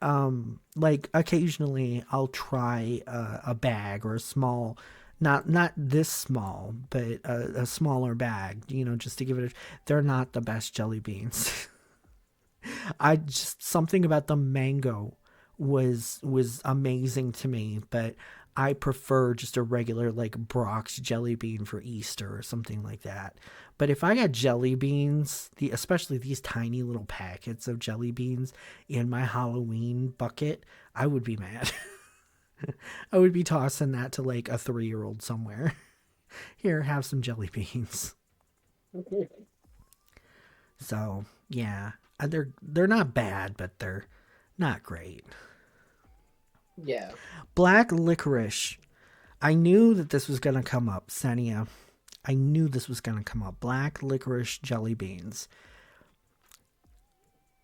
like occasionally I'll try a bag or a small Not this small, but a smaller bag, just to give it they're not the best jelly beans. I just something about the mango was amazing to me, but I prefer just a regular like Brock's jelly bean for Easter or something like that. But if I got jelly beans, especially these tiny little packets of jelly beans in my Halloween bucket, I would be mad. I would be tossing that to like a 3-year-old somewhere. Here, have some jelly beans. So yeah, they're not bad, but they're not great. Yeah. Black licorice. I knew that this was gonna come up, Senia. I knew this was gonna come up. Black licorice jelly beans.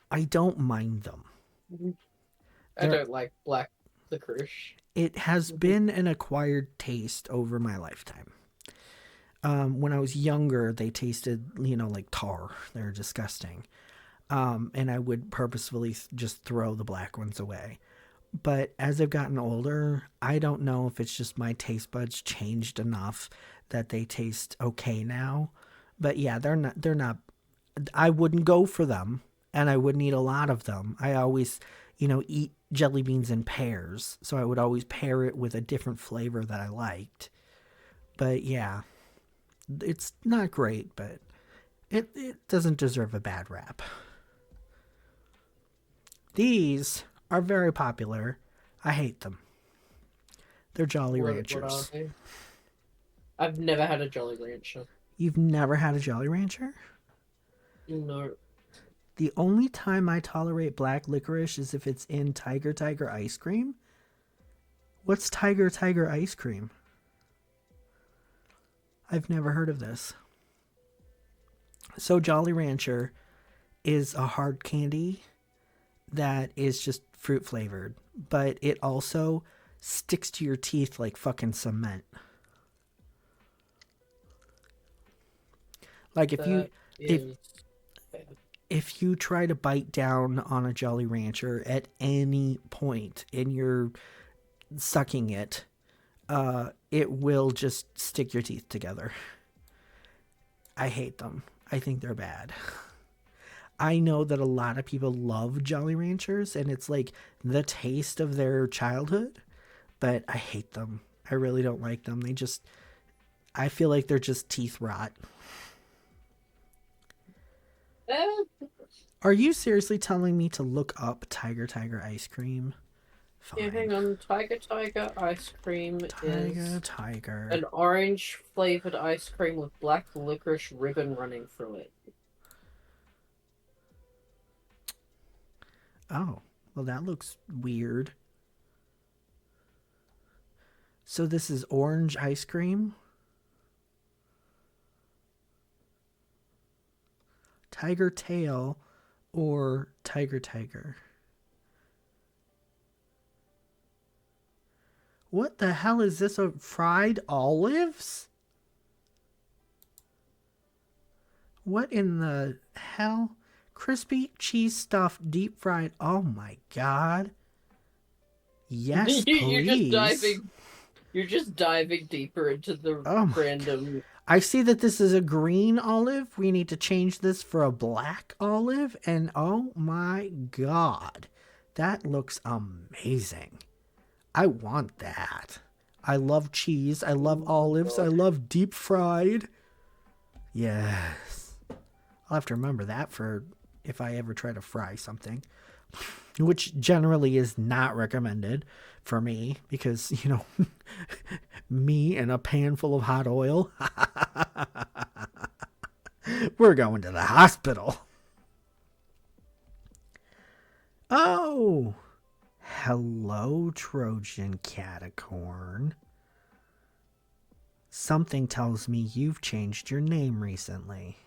I don't mind them. I They're, don't like black licorice. it has been an acquired taste over my lifetime. When I was younger, they tasted, like tar. They're disgusting. And I would purposefully just throw the black ones away. But as I've gotten older, I don't know if it's just my taste buds changed enough that they taste okay now. But yeah, they're not I wouldn't go for them and I wouldn't eat a lot of them. I always, eat jelly beans in pairs, so I would always pair it with a different flavor that I liked. But yeah, it's not great, but it doesn't deserve a bad rap. These are very popular. I hate them. They're Jolly What are Ranchers. they? I've never had a Jolly Rancher. You've never had a Jolly Rancher? No. The only time I tolerate black licorice is if it's in Tiger Tiger ice cream. What's Tiger Tiger ice cream? I've never heard of this. So Jolly Rancher is a hard candy that is just fruit flavored, but it also sticks to your teeth like fucking cement. Like That if is if you try to bite down on a Jolly Rancher at any point and you're sucking it, it will just stick your teeth together. I hate them. I think they're bad. I know that a lot of people love Jolly Ranchers and it's like the taste of their childhood, but I hate them. I really don't like them. I feel like they're just teeth rot. Are you seriously telling me to look up Tiger Tiger ice cream? Yeah, hang Fine. on. Tiger Tiger ice cream Tiger is Tiger. an orange flavored ice cream with black licorice ribbon running through it. Oh, well, that looks weird. So this is orange ice cream? Tiger tail or tiger tiger? What the hell is this? A fried olives? What in the hell? Crispy cheese stuffed deep fried. Oh my god. Yes, You're just please. diving. You're just diving deeper into the Oh my god. random. I see that this is a green olive. We need to change this for a black olive. And oh my god. That looks amazing. I want that. I love cheese. I love Oh my olives. I god. love deep fried. Yes. I'll have to remember that for if I ever try to fry something, which generally is not recommended for me because, me and a pan full of hot oil, we're going to the hospital. Oh, hello, Trojan Catacorn. Something tells me you've changed your name recently.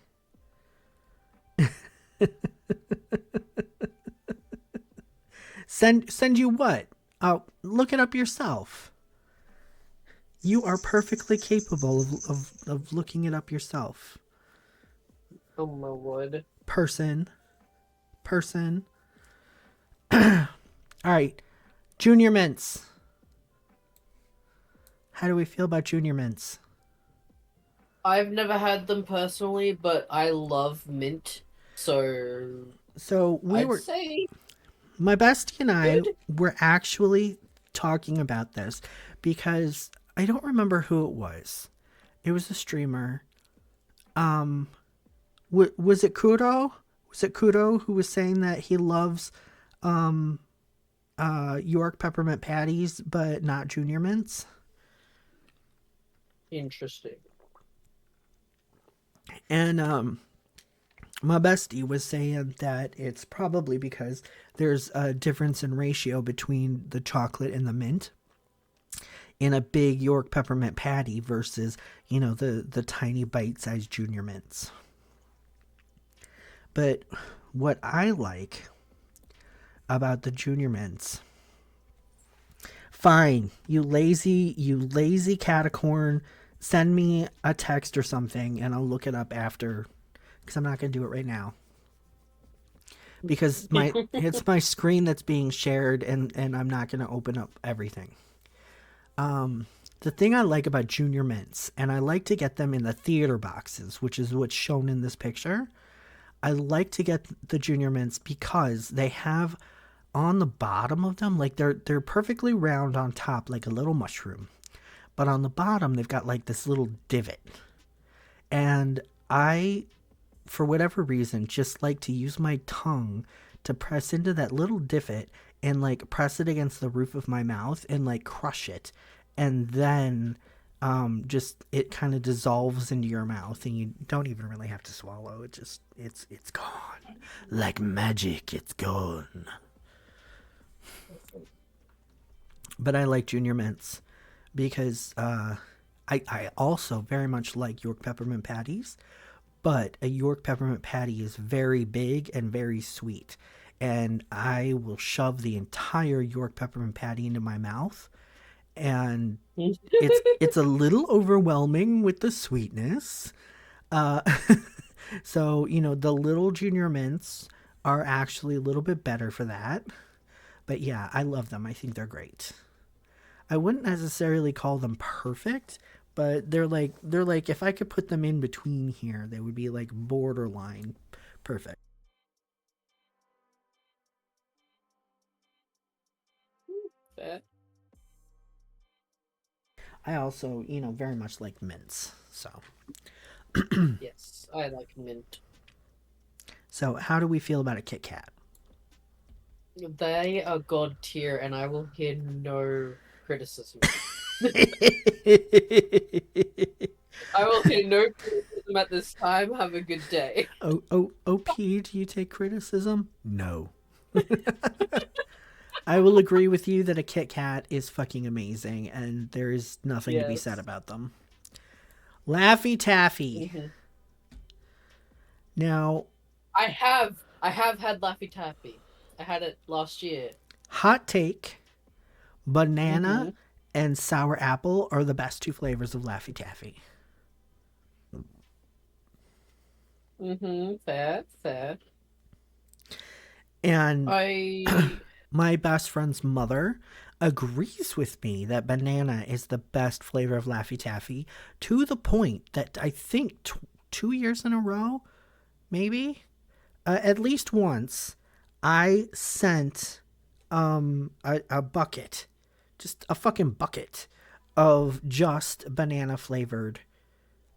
Send you what? Oh, look it up yourself. You are perfectly capable of looking it up yourself. Oh my word. Person. All right. Junior Mints. How do we feel about Junior Mints? I've never had them personally, but I love mint, so So I'd say my bestie and I good. were actually talking about this because I don't remember who it was. It was a streamer. Um, was it Kudo? Was it Kudo who was saying that he loves um York peppermint patties but not Junior Mints? Interesting. And my bestie was saying that it's probably because there's a difference in ratio between the chocolate and the mint in a big York peppermint patty versus, the tiny bite-sized Junior Mints. But what I like about the Junior Mints, fine, you lazy catacorn, send me a text or something and I'll look it up after because I'm not going to do it right now. Because it's my screen that's being shared and I'm not going to open up everything. The thing I like about Junior Mints, and I like to get them in the theater boxes, which is what's shown in this picture. I like to get the Junior Mints because they have on the bottom of them, like they're perfectly round on top, like a little mushroom, but on the bottom they've got like this little divot. And I, for whatever reason, just like to use my tongue to press into that little divot and like press it against the roof of my mouth and like crush it. And then just it kind of dissolves into your mouth and you don't even really have to swallow. It's gone. Like magic, it's gone. But I like Junior Mints because I also very much like York peppermint patties, but a York peppermint patty is very big and very sweet. And I will shove the entire York peppermint patty into my mouth. And it's a little overwhelming with the sweetness. Uh, so, the little Junior Mints are actually a little bit better for that. But yeah, I love them. I think they're great. I wouldn't necessarily call them perfect, but they're like if I could put them in between here, they would be like borderline perfect. Fair. I also, very much like mints. Yes, I like mint. So how do we feel about a Kit Kat? They are god tier, and I will hear no criticism. I will hear no criticism at this time. Have a good day. OP, do you take criticism? No. I will agree with you that a Kit Kat is fucking amazing and there's nothing to be said Yes. about them. Laffy Taffy. Hmm. Now, I have had Laffy Taffy. I had it last year. hot take, banana Hmm. and sour apple are the best two flavors of Laffy Taffy. Hmm. Fair, fair. And I my best friend's mother agrees with me that banana is the best flavor of Laffy Taffy to the point that I think 2 years in a row, maybe, at least once, I sent a bucket, just a fucking bucket of just banana flavored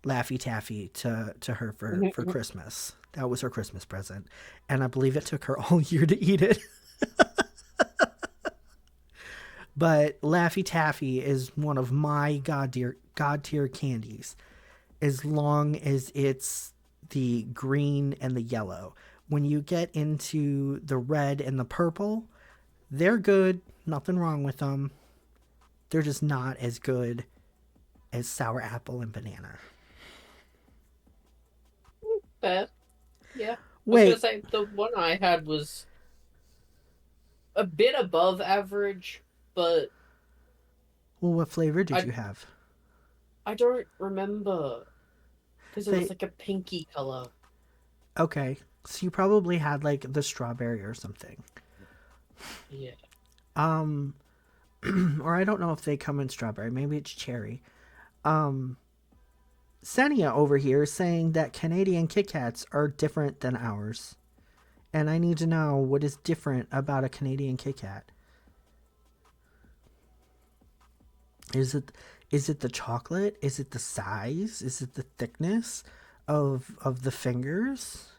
Laffy Taffy to her for Christmas. That was her Christmas present, and I believe it took her all year to eat it. But Laffy Taffy is one of my god tier candies, as long as it's the green and the yellow. When you get into the red and the purple, they're good. Nothing wrong with them. They're just not as good as sour apple and banana. fair. Yeah. I was gonna Wait, say the one I had was a bit above average, but well, what flavor did I you have? I don't remember because it was They like a pinky color. okay. So you probably had like the strawberry or something. Yeah. Um, or I don't know if they come in strawberry. Maybe it's cherry. Um, Senia over here is saying that Canadian Kit Kats are different than ours. And I need to know what is different about a Canadian Kit Kat. Is it the chocolate? Is it the size? Is it the thickness of the fingers?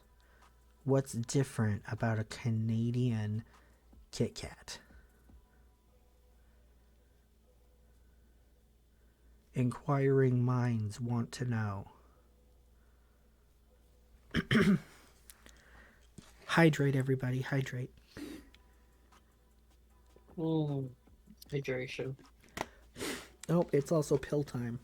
What's different about a Canadian Kit Kat? Inquiring minds want to know. Hydrate, everybody, hydrate. Hydration. Oh, it's also pill time.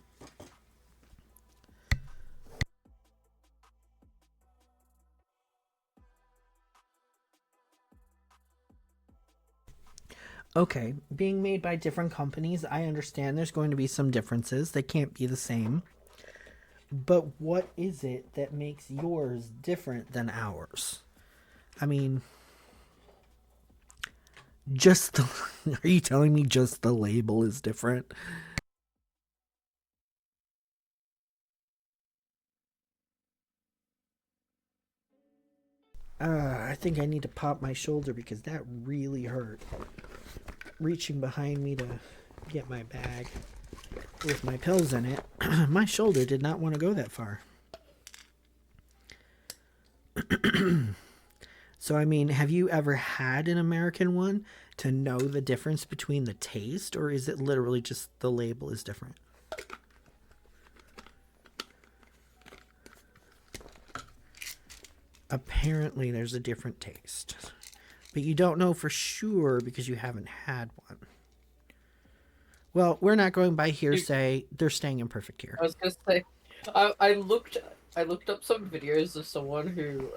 Okay, being made by different companies, I understand there's going to be some differences. They can't be the same. But what is it that makes yours different than ours? I mean, just the, are you telling me just the label is different? I think I need to pop my shoulder because that really hurt. Reaching behind me to get my bag with my pills in it, my shoulder did not want to go that far. So, I mean, have you ever had an American one to know the difference between the taste, or is it literally just the label is different? Apparently, there's a different taste. But you don't know for sure because you haven't had one. Well, we're not going by hearsay. They're staying in perfect here. I was gonna say, I looked up some videos of someone who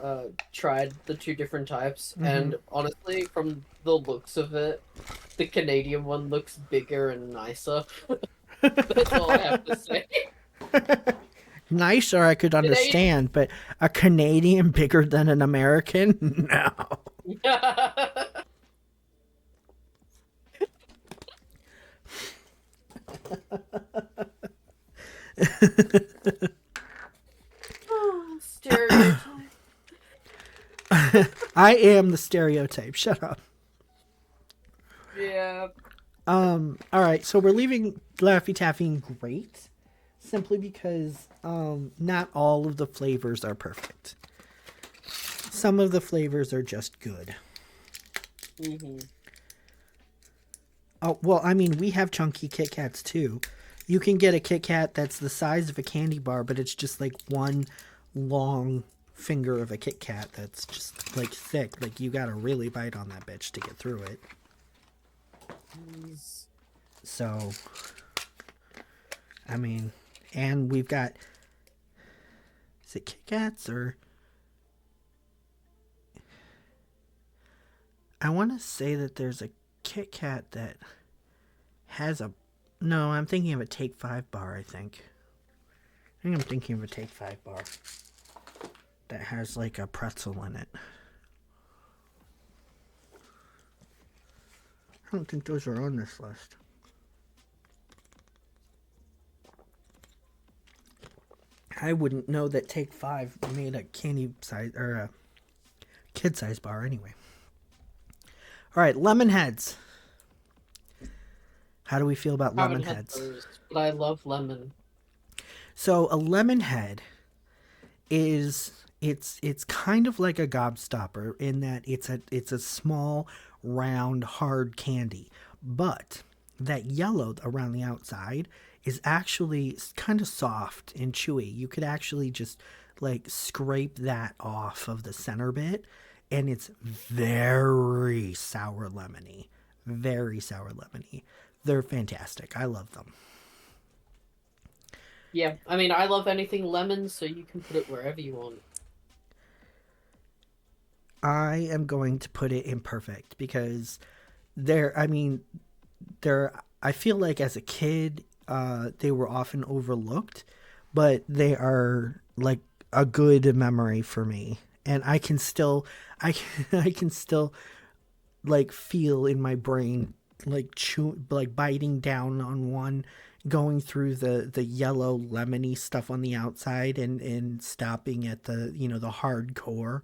tried the two different types, and honestly, from the looks of it, the Canadian one looks bigger and nicer. That's all I have to say. Nicer, I could understand, but a Canadian bigger than an American? No. Oh, stereotype. I am the stereotype. Shut up. Yeah. All right, so we're leaving Laffy Taffy great simply because not all of the flavors are perfect. Some of the flavors are just good. Oh, well, I mean, we have chunky Kit Kats too. You can get a Kit Kat that's the size of a candy bar, but it's just like one long finger of a Kit Kat that's just like thick. Like you gotta really bite on that bitch to get through it. So, I mean, and we've got, is it Kit Kats or? I want to say that there's a Kit Kat that has a, no, I'm thinking of a Take 5 bar, I think. I'm thinking of a Take 5 bar that has like a pretzel in it. I don't think those are on this list. I wouldn't know that Take 5 made a candy size or a kid size bar anyway. All right, lemon heads. How do we feel about lemon heads? Those, but I love lemon. So a lemon head is it's kind of like a gobstopper in that it's a small round hard candy, but that yellow around the outside is actually kind of soft and chewy. You could actually just like scrape that off of the center bit, and it's very sour lemony. Very sour lemony. They're fantastic. I love them. Yeah, I mean, I love anything lemon, so you can put it wherever you want. I am going to put it in perfect because I feel like as a kid, they were often overlooked, but they are like a good memory for me. And I can still like feel in my brain like biting down on one, going through the yellow lemony stuff on the outside, and stopping at the the hard core.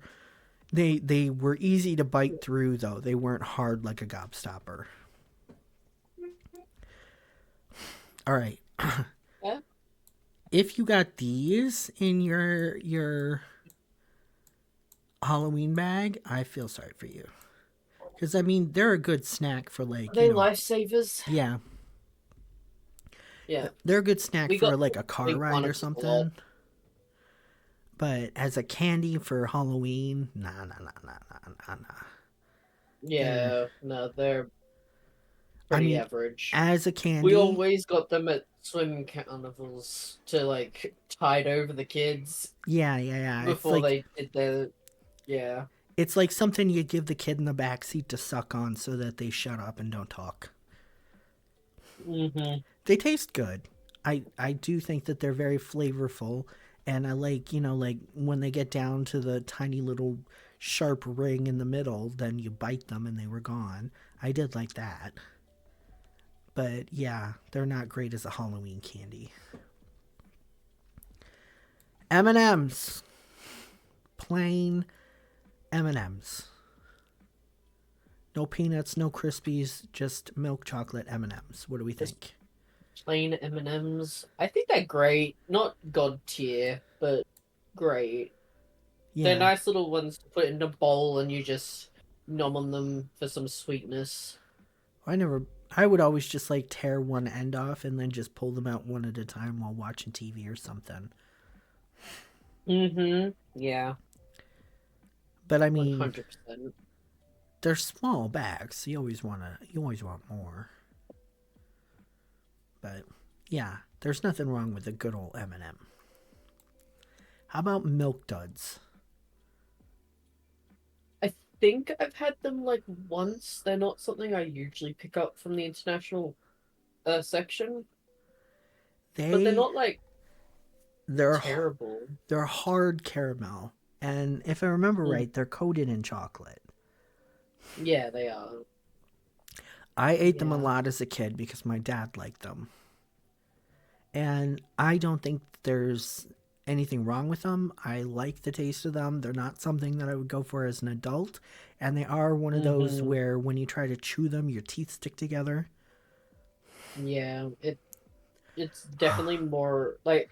They were easy to bite through though. They weren't hard like a gobstopper. All right. Yeah, If you got these in your Halloween bag, I feel sorry for you. Because I mean, they're a good snack for are like they lifesavers? yeah, Yeah, they're a good snack we for got like a car big ride or ones a lot. something. But as a candy for Halloween, nah. They're, Yeah, no, they're I pretty mean, average. as a We candy, always got them at swim carnivals to like tide over the kids yeah. before they did their yeah. It's like something you give the kid in the back seat to suck on so that they shut up and don't talk. Mm-hmm. They taste good. I do think that they're very flavorful, and I like like when they get down to the tiny little sharp ring in the middle, then you bite them and they were gone. I did like that, but yeah, they're not great as a Halloween candy. M&Ms, plain M&Ms. No peanuts, no crispies, just milk chocolate M&Ms. What do we Just think? plain M&Ms. I think they're great. Not god tier, but great. They're Yeah, nice little ones to put in a bowl and you just nom on them for some sweetness. I never. I would always just like tear one end off and then just pull them out one at a time while watching TV or something. Mm-hmm. Yeah, But I mean, 100%. they're small bags. You always want more. But yeah, there's nothing wrong with a good old M&M. How about Milk Duds? I think I've had them like once. They're not something I usually pick up from the international section, but they're They not like they're terrible. they're hard caramel, and if I remember Mm. right, they're coated in chocolate. Yeah, they are. I ate them a Yeah. lot as a kid because my dad liked them. And I don't think there's anything wrong with them. I like the taste of them. They're not something that I would go for as an adult. And they are one of those Mm-hmm. where when you try to chew them, your teeth stick together. Yeah. It's definitely more like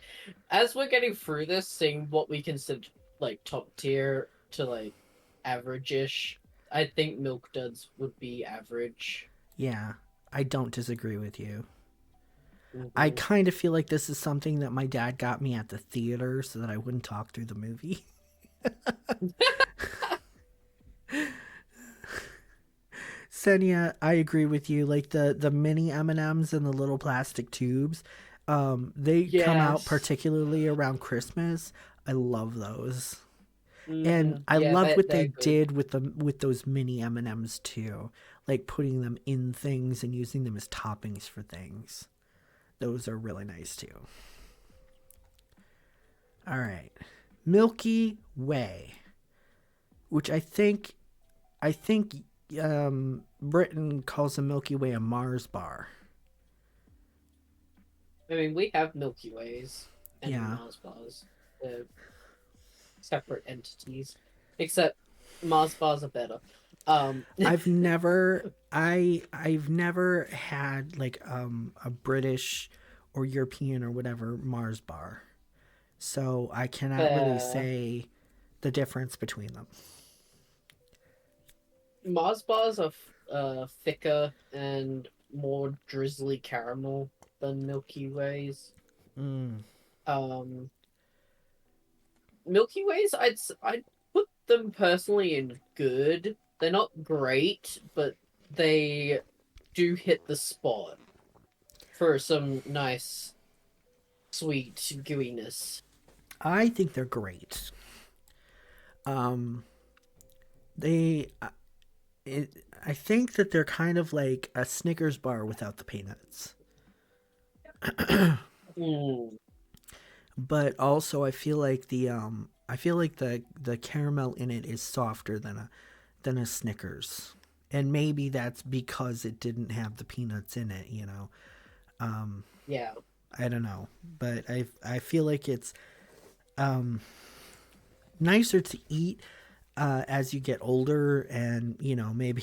as we're getting through this, seeing what we consider like top tier to like average-ish. I think Milk Duds would be average. Yeah, I don't disagree with you. I Hmm. kind of feel like this is something that my dad got me at the theater so that I wouldn't talk through the movie. Senya, I agree with you. Like the mini M&Ms in the little plastic tubes, they come out Yes. particularly around Christmas. I love those. And Hmm. I Yeah, love what they're they good. did with those mini M&Ms too. Like putting them in things and using them as toppings for things. Those are really nice too. All right. Milky Way, which I think Britain calls the Milky Way a Mars bar. I mean, we have Milky Ways and Yeah. Mars bars. They're separate entities, except Mars bars are better. Um, I've never had like a British or European or whatever Mars bar. So I cannot really uh, say the difference between them. Mars bars are thicker and more drizzly caramel than Milky Ways. Mm. Um, Milky Ways, I'd put them personally in good. They're not great, but they do hit the spot for some nice sweet gooiness. I think they're great. Um they I think that they're kind of like a Snickers bar without the peanuts. Mm, But also I feel like the caramel in it is softer than a Snickers. And maybe that's because it didn't have the peanuts in it, Yeah. I don't know, but I feel like it's nicer to eat as you get older, and maybe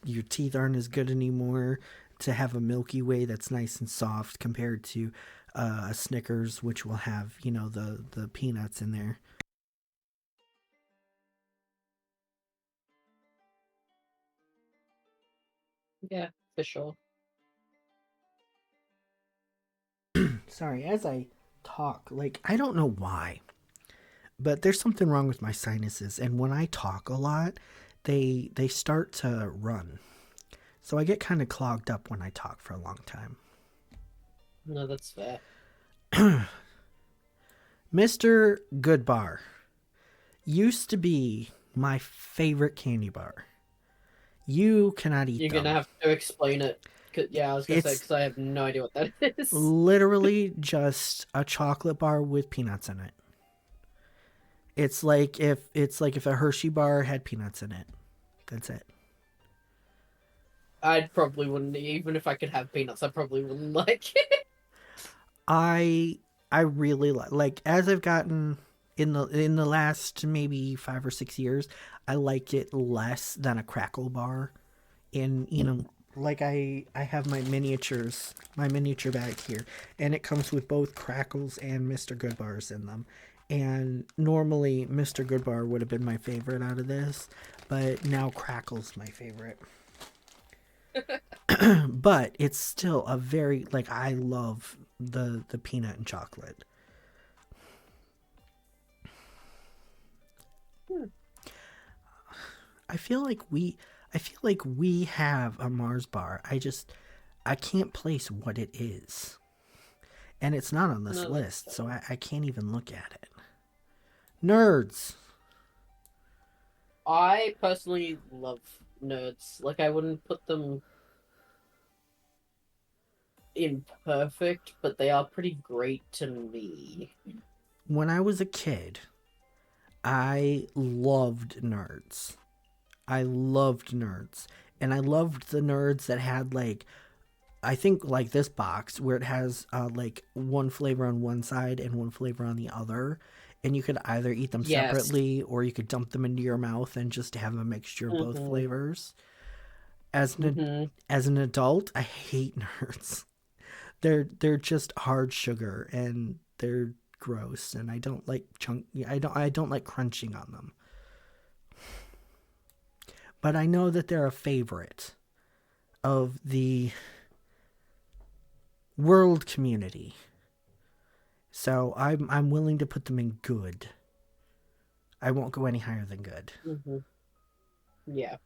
your teeth aren't as good anymore, to have a Milky Way that's nice and soft compared to a Snickers, which will have the peanuts in there. Yeah, for sure. Sorry, as I talk, like I don't know why, but there's something wrong with my sinuses, and when I talk a lot, they start to run. So I get kind of clogged up when I talk for a long time. No, that's fair. Mr. Goodbar used to be my favorite candy bar. You cannot eat You're gonna them. have to explain it. Yeah, I was gonna say It's because I have no idea what that is. literally just a chocolate bar with peanuts in it. It's like if a Hershey bar had peanuts in it. That's it. I probably wouldn't, even if I could have peanuts, I probably wouldn't like it. I really like as I've gotten in the last maybe 5 or 6 years, I like it less than a crackle bar. And like I have my miniature bag here, and it comes with both crackles and Mr. Goodbars in them. And normally Mr. Goodbar would have been my favorite out of this, but now crackle's my favorite. But it's still a very, like, I love the peanut and chocolate. Hmm. I feel like we have a Mars bar. I can't place what it is. And it's not on this No, that's list, so fair. I can't even look at it. Nerds. I personally love nerds. Like, I wouldn't put them in perfect, but they are pretty great to me. When I was a kid, I loved nerds. I loved nerds. And I loved the nerds that had, like, I think like this box where it has like one flavor on one side and one flavor on the other, and you could either eat them Yes. separately or you could dump them into your mouth and just have a mixture of both Mm-hmm. flavors. As an Mm-hmm. as an adult, I hate nerds. They're just hard sugar and they're gross, and I don't like I don't like crunching on them. But I know that they're a favorite of the world community. So I'm willing to put them in good. I won't go any higher than good Mm-hmm. Yeah.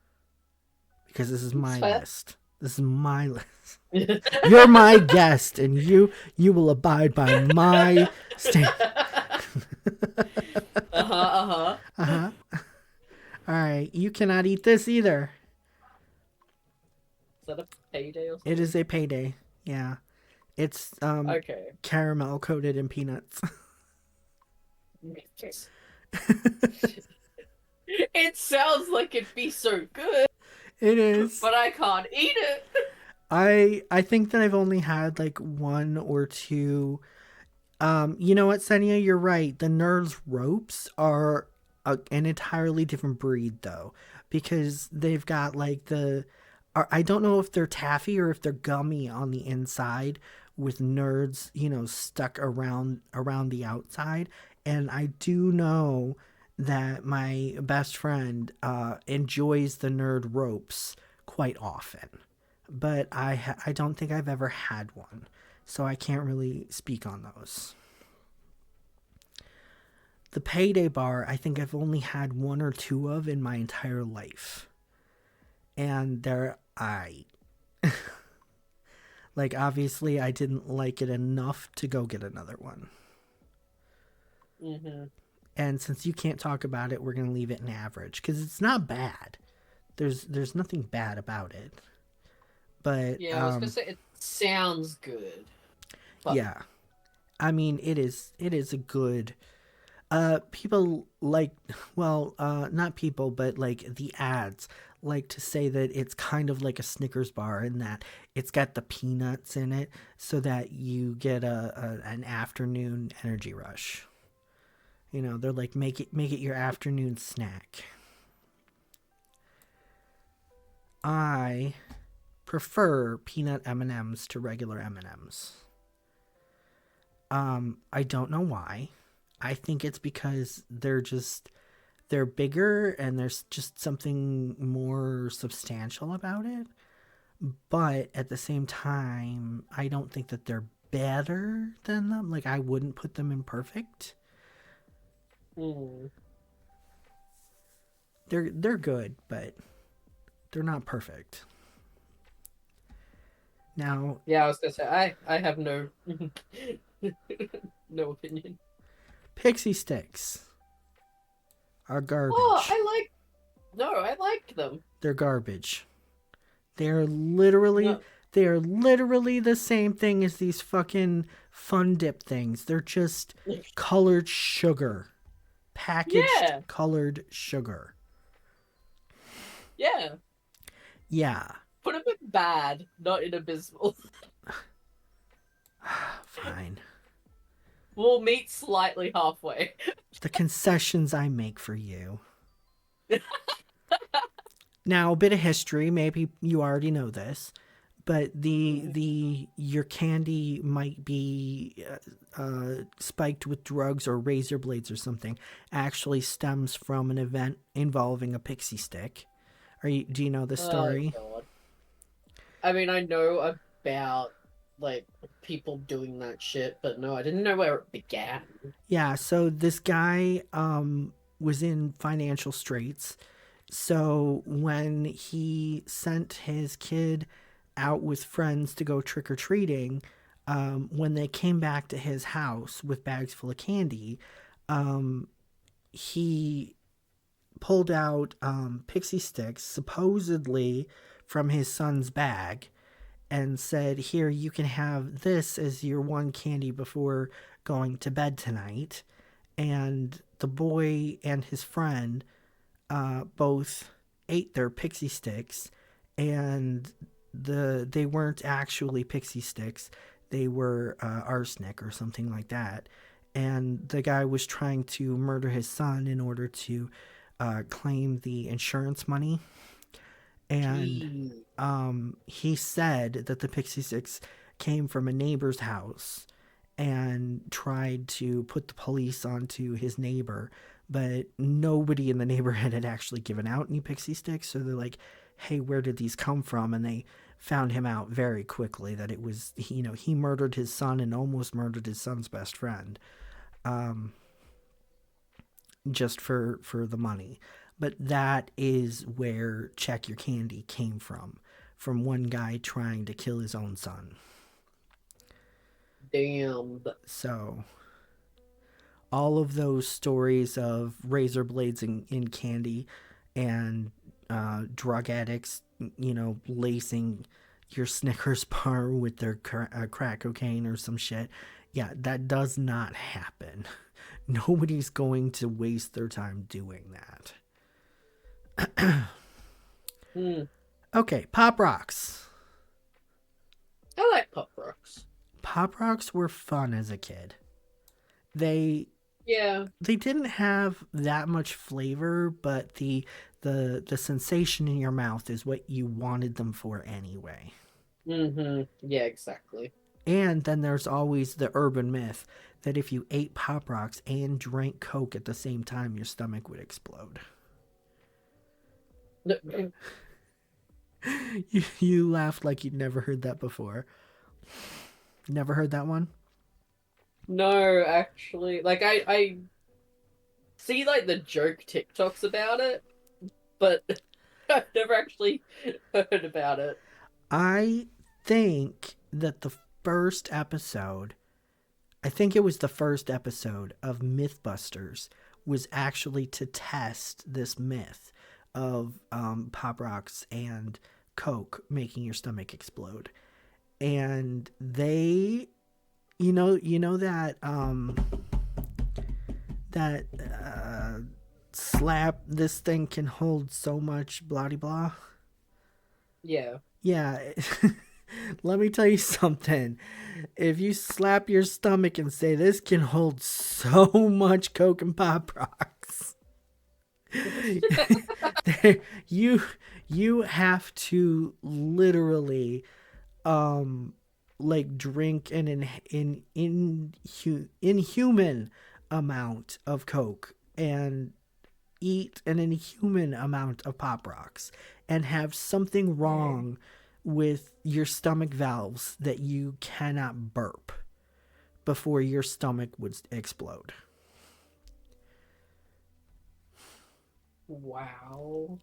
because this is It's my fair. list. This is my list. You're my guest, and you will abide by my stand. Uh-huh, uh-huh. Uh huh. All right, you cannot eat this either. Is that a payday or It something? is a payday. Yeah, it's Okay. caramel coated in peanuts. It sounds like it'd be so good, It is. but I can't eat it. I think that I've only had like one or two. You know what, Senia, you're right. The Nerds ropes are an entirely different breed, though, because they've got like I don't know if they're taffy or if they're gummy on the inside, with Nerds, stuck around the outside. And I do know that my best friend enjoys the Nerd ropes quite often, but I don't think I've ever had one, so I can't really speak on those. The payday bar, I think I've only had one or two of in my entire life, and they're I like, obviously I didn't like it enough to go get another one. Mm-hmm. And since you can't talk about it, we're gonna leave it in average because it's not bad. There's nothing bad about it, but Yeah, I was gonna say it sounds good, but yeah, I mean, it is a good People like, well, not people, but like the ads like to say that it's kind of like a Snickers bar in that it's got the peanuts in it so that you get an afternoon energy rush. You know, they're like make it your afternoon snack. I prefer peanut M&Ms to regular M&Ms. I don't know why. I think it's because they're bigger and there's just something more substantial about it. But at the same time, I don't think that they're better than them. Like I wouldn't put them in perfect. Mm. They're good, but they're not perfect. Now, Yeah, I was gonna say I have no no opinion. pixie sticks are Oh, garbage. I like no, I like them. They're garbage. They're literally No, they are literally the same thing as these fucking fun dip things. They're just colored sugar. Packaged yeah, colored sugar. yeah. Yeah. Put them in bad, not in abysmal. Fine. We'll meet slightly halfway. The concessions I make for you. Now, a bit of history, maybe you already know this, but the your candy might be spiked with drugs or razor blades or something actually stems from an event involving a pixie stick. Do you know this Oh story? god. I mean, I know about like people doing that shit, but no, I didn't know where it began. Yeah, so this guy was in financial straits. So when he sent his kid out with friends to go trick or treating, when they came back to his house with bags full of candy, he pulled out pixie sticks, supposedly from his son's bag, and said, "Here, you can have this as your one candy before going to bed tonight." And the boy and his friend both ate their pixie sticks, and they weren't actually pixie sticks. They were arsenic or something like that. And the guy was trying to murder his son in order to claim the insurance money. And Gee. he said that the pixie sticks came from a neighbor's house and tried to put the police onto his neighbor, but nobody in the neighborhood had actually given out any pixie sticks. So they're like, "Hey, where did these come from?" And they found him out very quickly that it was, you know, he murdered his son and almost murdered his son's best friend, just for the money. But that is where Check Your Candy came from one guy trying to kill his own son. Damn. So all of those stories of razor blades in candy and drug addicts, you know, lacing your Snickers bar with their crack cocaine or some shit. Yeah, that does not happen. Nobody's going to waste their time doing that. Hmm. Okay, Pop Rocks. I like Pop Rocks. Pop Rocks were fun as a kid. They Yeah. they didn't have that much flavor, but the sensation in your mouth is what you wanted them for anyway. Mm-hmm. Yeah, exactly. And then there's always the urban myth that if you ate Pop Rocks and drank Coke at the same time, your stomach would explode. No, You laughed like you'd never heard that before. Never heard that one? no, actually, like I see like the joke TikToks about it, but I've never actually heard about it. I think that the first episode, I think it was the first episode of Mythbusters, was actually to test this myth of Pop Rocks and Coke making your stomach explode. And they, you know that that slap this thing can hold so much blah de blah. Yeah. Yeah. Let me tell you something. If you slap your stomach and say this can hold so much Coke and Pop Rocks, you you have to literally like drink an inhuman amount of Coke and eat an inhuman amount of Pop Rocks and have something wrong with your stomach valves that you cannot burp before your stomach would explode. Wow.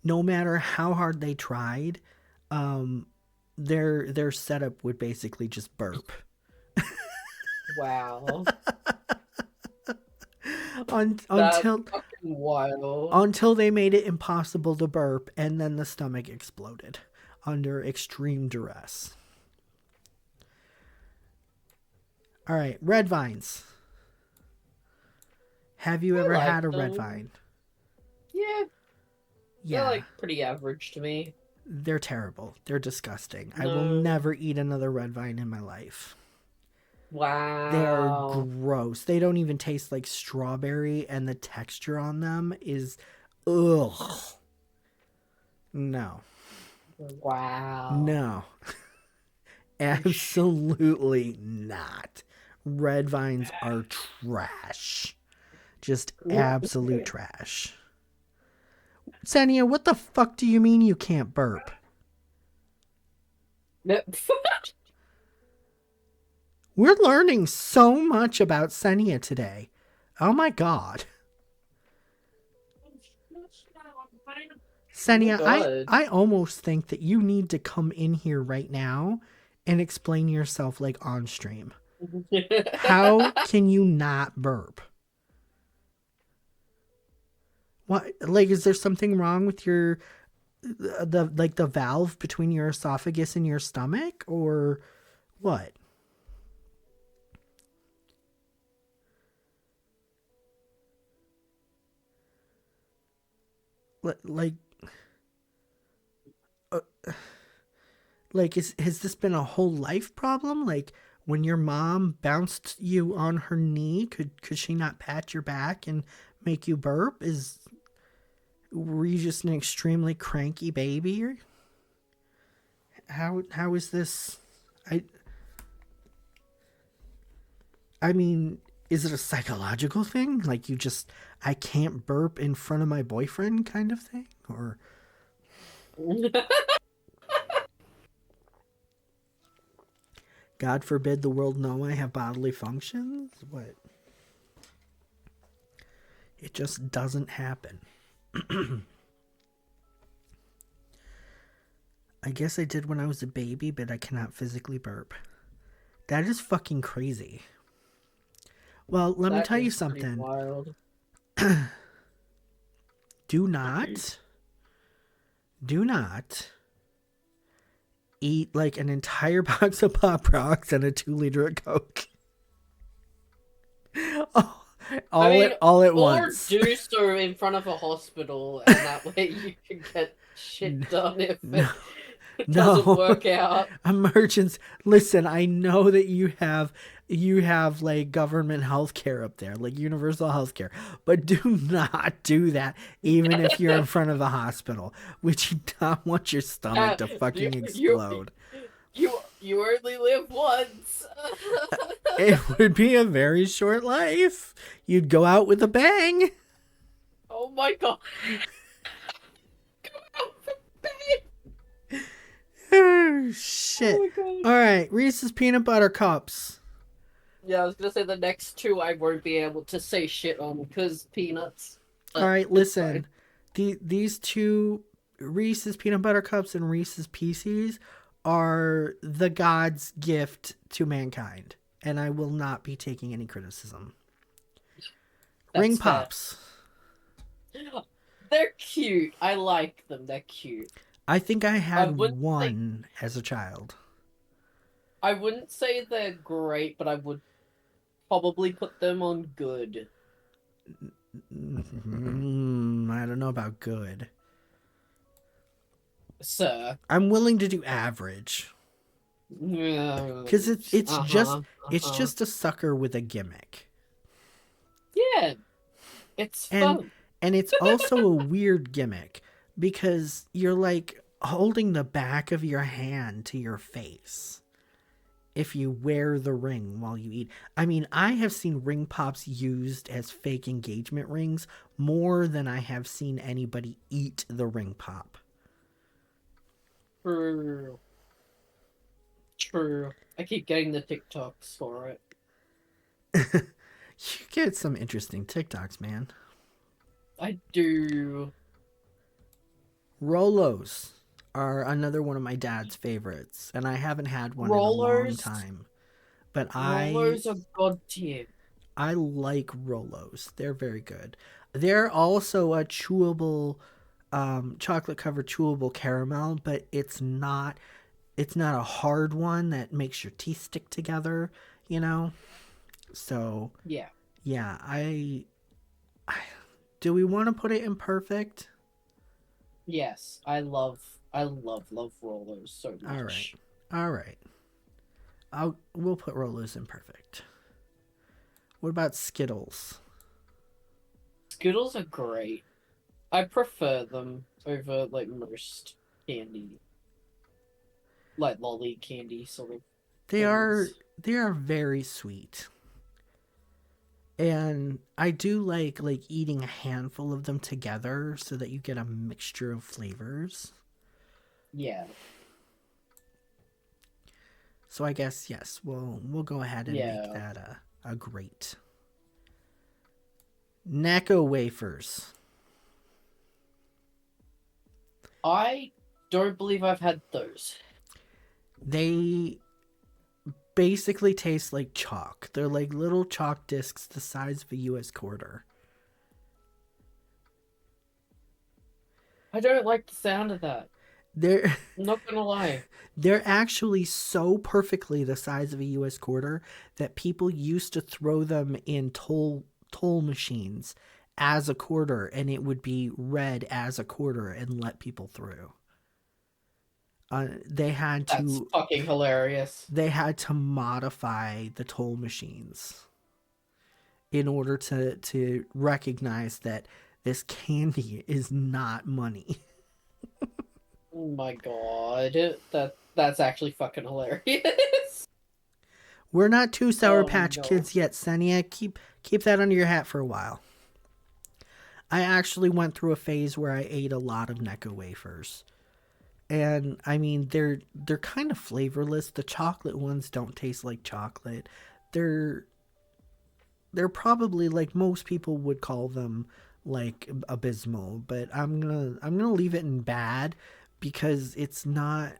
No matter how hard they tried, um, their setup would basically just burp. Wow. That's Until fucking wild. until they made it impossible to burp, and then the stomach exploded under extreme duress. All right, red vines. Have you I ever had like a red them. vine? Yeah, they're Yeah, like pretty average to me. they're terrible. They're disgusting. I will No. never eat another red vine in my life. They are Wow. gross. They don't even taste like strawberry, and the texture on them is ugh. No. Wow. No. Absolutely not. Red vines are trash. Just absolute trash. Sania, what the fuck do you mean you can't burp? We're learning so much about Senia today. Oh my god. Oh my Senia, god. I almost think that you need to come in here right now and explain yourself like on stream. How can you not burp? What, like, is there something wrong with your the valve between your esophagus and your stomach, or what? Like like is has this been a whole life problem? Like when your mom bounced you on her knee, could she not pat your back and make you burp? Is Were you just an extremely cranky baby? Or how is this? I I mean, is it a psychological thing? Like you just I can't burp in front of my boyfriend kind of thing? Or God forbid the world know I have bodily functions? What? It just doesn't happen. I guess I did when I was a baby, but I cannot physically burp. That is fucking crazy. Well, let me That tell you is pretty something. wild. Do not, do not eat like an entire box of Pop Rocks and a 2 liter of Coke. Oh, I mean, all at or once. do so in front of a hospital, and that way you can get shit done if No, it doesn't no. work out. Emergence. Listen, I know that you have like government health care up there, like universal health care, but do not do that even if you're in front of a hospital, which you don't want your stomach to you, fucking you explode. you only live once. It would be a very short life. You'd go out with a bang. Oh my god. Go out for bed. Oh, Oh shit. my god. All right, Reese's peanut butter cups. Yeah, I was gonna say the next two I won't be able to say shit on because peanuts. All But right, it's fine. listen. These two Reese's peanut butter cups and Reese's Pieces are the God's gift to mankind, and I will not be taking any criticism. Ring That's fair. pops. They're cute. I like them. They're cute. I think I I had wouldn't say one as a child. I wouldn't say they're great, but I would probably put them on good. I don't know about good. Sir. I'm willing to do average because Uh-huh. it's Uh-huh. just a sucker with a gimmick, Yeah, it's and fun. it's also a weird gimmick because you're like holding the back of your hand to your face if you wear the ring while you eat. I mean, I have seen ring pops used as fake engagement rings more than I have seen anybody eat the ring pop. True. True. I keep getting the TikToks for it. You get some interesting TikToks, man. I do. Rolos are another one of my dad's favorites, and I haven't had one in a long Rollers. time. But Rollers are god tier. I like Rolos. They're very good. They're also a chewable chocolate covered chewable caramel, but it's not a hard one that makes your teeth stick together, you know? So, Yeah. yeah, I do we want to put it in perfect? Yes. Love rollers so All right. much. All right. We'll put Rolos in perfect. What about Skittles? Skittles are great. I prefer them over like most candy. Like lolly candy sort of They are things. they are very sweet. And I do like eating a handful of them together so that you get a mixture of flavors. Yeah. So I guess yes, we'll go ahead and make Yeah. that a great. Necco wafers. I don't believe I've had those. They basically taste like chalk. They're like little chalk discs the size of a US quarter. I don't like the sound of that. They're I'm not gonna lie. they're actually so perfectly the size of a US quarter that people used to throw them in toll machines as a quarter and it would be read as a quarter and let people through. They had That's to fucking hilarious. modify the toll machines in order to recognize that this candy is not money. Oh my god. That's actually fucking hilarious. We're not two Sour Oh Patch no. Kids yet, Senia. Keep that under your hat for a while. I actually went through a phase where I ate a lot of Necco wafers. And I mean they're kind of flavorless. The chocolate ones don't taste like chocolate. They're they're probably like most people would call them like abysmal, but I'm gonna leave it in bad because it's not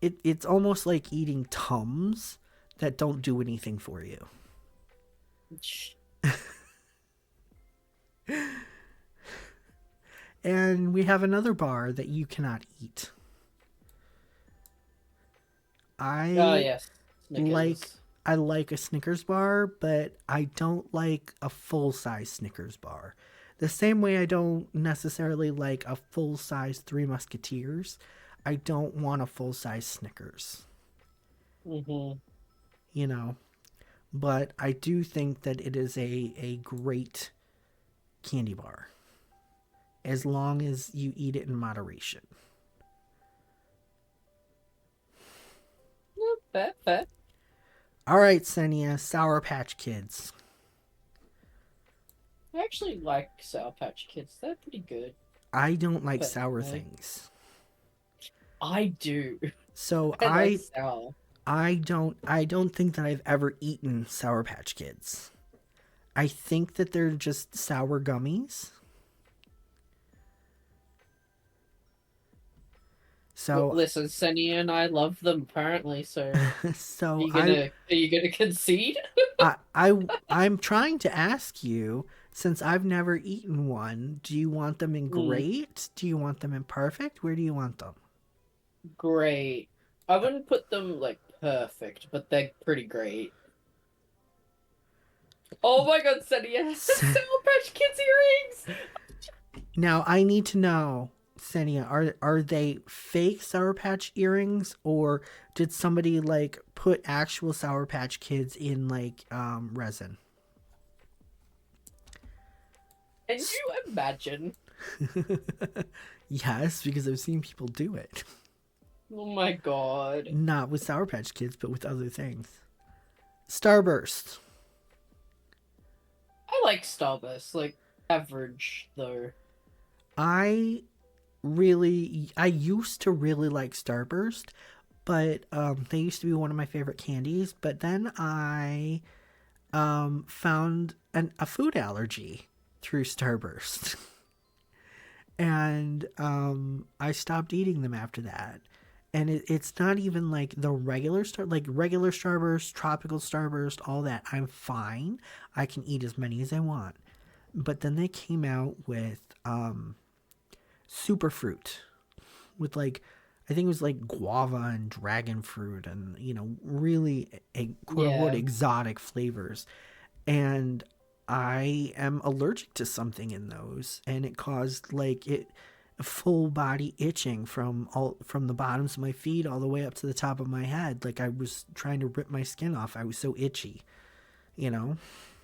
it's almost like eating Tums that don't do anything for you. And we have another bar that you cannot eat. Oh I yes. like Snickers. I like a Snickers bar, but I don't like a full size Snickers bar. The same way I don't necessarily like a full size Three Musketeers, I don't want a full size Snickers, Mm-hmm. you know. But I do think that it is a great candy bar as long as you eat it in moderation. Fair. All right, Senia, Sour Patch Kids. I actually like Sour Patch Kids. They're pretty good. I don't like sour Personally. things. I do. So I like sour. I don't think that I've ever eaten Sour Patch Kids. I think that they're just sour gummies. So Listen, Senny and I love them apparently, so so are you gonna concede? I'm trying to ask you since I've never eaten one, do you want them in Mm, great? Do you want them in perfect? Where do you want them? great. I wouldn't put them like perfect, but they're pretty great. Oh my god, Senia has Sour Patch Kids earrings! Now I need to know, Senia, are they fake Sour Patch earrings, or did somebody like put actual Sour Patch Kids in like resin? Can you imagine? Yes, because I've seen people do it. Oh my god. Not with Sour Patch Kids, but with other things. Starburst. I like Starburst, like average though. I I used to really like Starburst, but they used to be one of my favorite candies. But then I found a food allergy through Starburst, and I stopped eating them after that. And it's not even like the regular Starburst, tropical Starburst, all that. I'm fine. I can eat as many as I want. But then they came out with super fruit, with like, I think it was like guava and dragon fruit, and really a quote unquote Yeah. exotic flavors. And I am allergic to something in those, and it caused like it full body itching from the bottoms of my feet all the way up to the top of my head. Like I was trying to rip my skin off. I was so itchy, you know.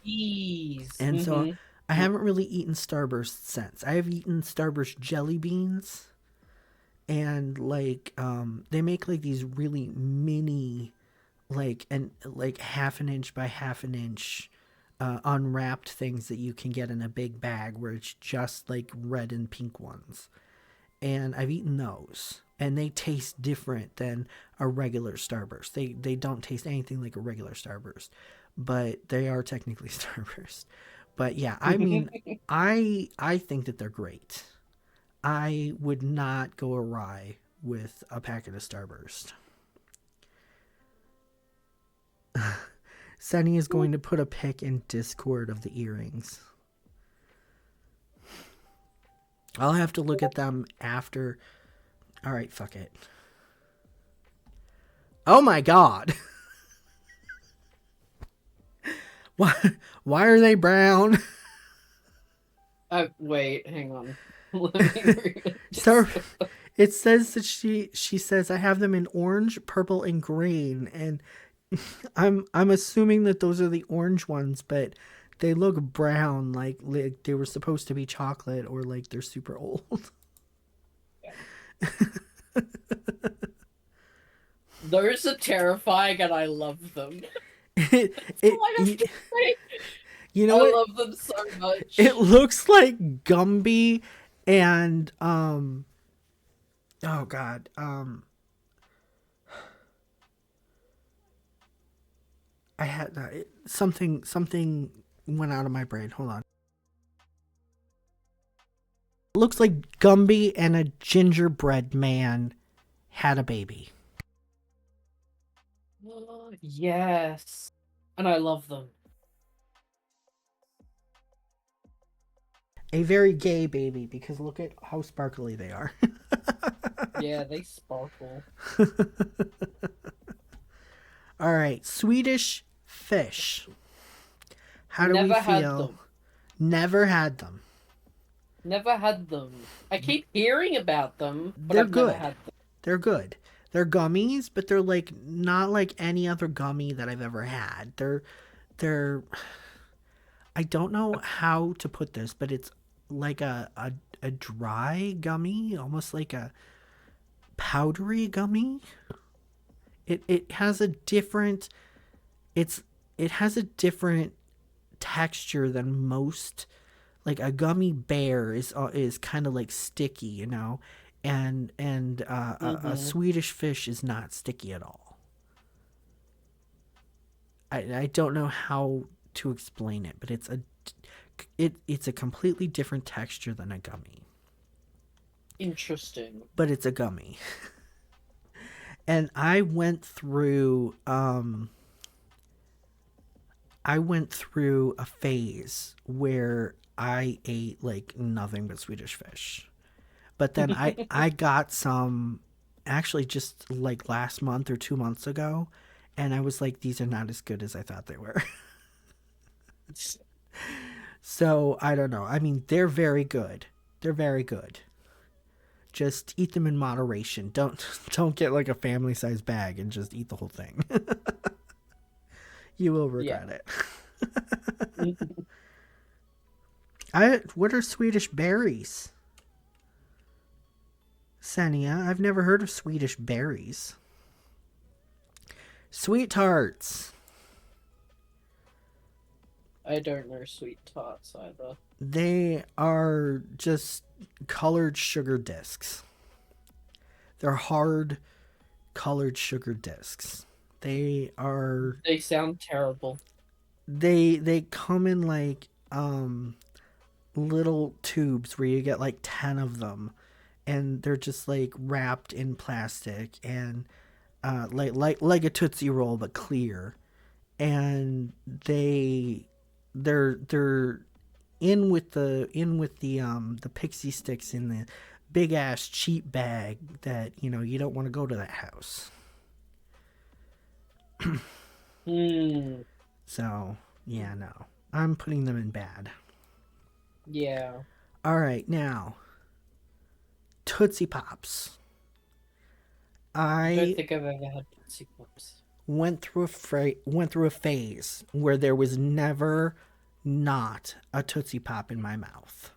Jeez. And so Mm-hmm. I haven't really eaten Starburst since. I have eaten Starburst jelly beans, and like they make like these really mini, like half an inch by half an inch unwrapped things that you can get in a big bag, where it's just like red and pink ones. And I've eaten those, and they taste different than a regular Starburst. They don't taste anything like a regular Starburst, but they are technically Starburst. But yeah, I mean, I think that they're great. I would not go awry with a packet of Starburst. Sunny is going to put a pic in Discord of the earrings. I'll have to look at them after. All right, fuck it. Oh my god. why why are they brown? Wait, hang on. Let me read So this. it says that she says I have them in orange, purple, and green, and I'm assuming that those are the orange ones, but they look brown, like they were supposed to be chocolate, or like they're super old. Those are terrifying and I love them. it, That's it all I have to say. you know I what? love them so It much. looks like Gumby and oh god, I had something went out of my brain. Hold on. It looks like Gumby and a gingerbread man had a baby. Oh, yes. And I love them. A very gay baby, because look at how sparkly they are. Yeah, they sparkle. All right, Swedish fish. How do we Never had feel? them. Never had them. Never had them. I keep hearing about them, but They're I've never good. had them. They're good. They're gummies, but they're like not like any other gummy that I've ever had. They're I don't know how to put this, but it's like a dry gummy, almost like a powdery gummy. It has a different it's it has a different texture than most. Like a gummy bear is kind of like sticky, and a Mm-hmm. Swedish fish is not sticky at all. I don't know how to explain it, but it's a completely different texture than a gummy, Interesting. but it's a gummy. And I went through a phase where I ate like nothing but Swedish fish. But then I got some, actually just like last month or 2 months ago, and I was like, these are not as good as I thought they were. So I don't know. I mean, they're very good. They're very good. Just eat them in moderation. Don't get like a family size bag and just eat the whole thing. You will Yeah. regret it. I what are Swedish berries? Senia, I've never heard of Swedish berries. Sweet tarts. I don't know sweet tarts either. They are just colored sugar discs. They're hard colored sugar discs. They are They sound terrible. they come in like little tubes where you get like 10 of them, and they're just like wrapped in plastic, and like a Tootsie Roll but clear. And they're in with the pixie sticks in the big ass cheap bag that you don't want to go to that house. Hmm. So yeah, no, I'm putting them in bad. Yeah. All right, now Tootsie Pops. I don't I think I've ever had Tootsie Pops. went through a phase where there was never not a Tootsie Pop in my mouth.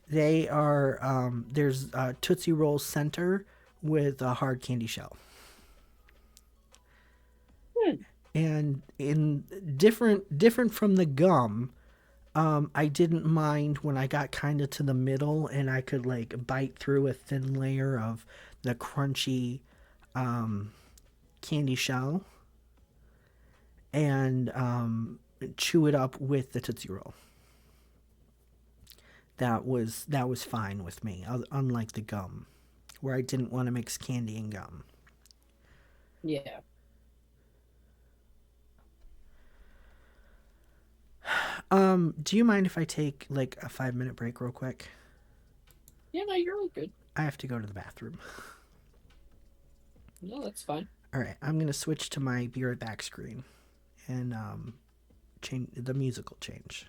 They are there's a Tootsie Roll center with a hard candy shell. Hmm. And in different from the gum, I didn't mind when I got kind of to the middle and I could like bite through a thin layer of the crunchy candy shell and chew it up with the Tootsie Roll. That was fine with me, unlike the gum, where I didn't want to mix candy and gum. Yeah. Do you mind if I take like a 5 minute break real quick? Yeah, no, you're all good. I have to go to the bathroom. No, that's fine. All right, I'm gonna switch to my be right back screen, and change the musical change.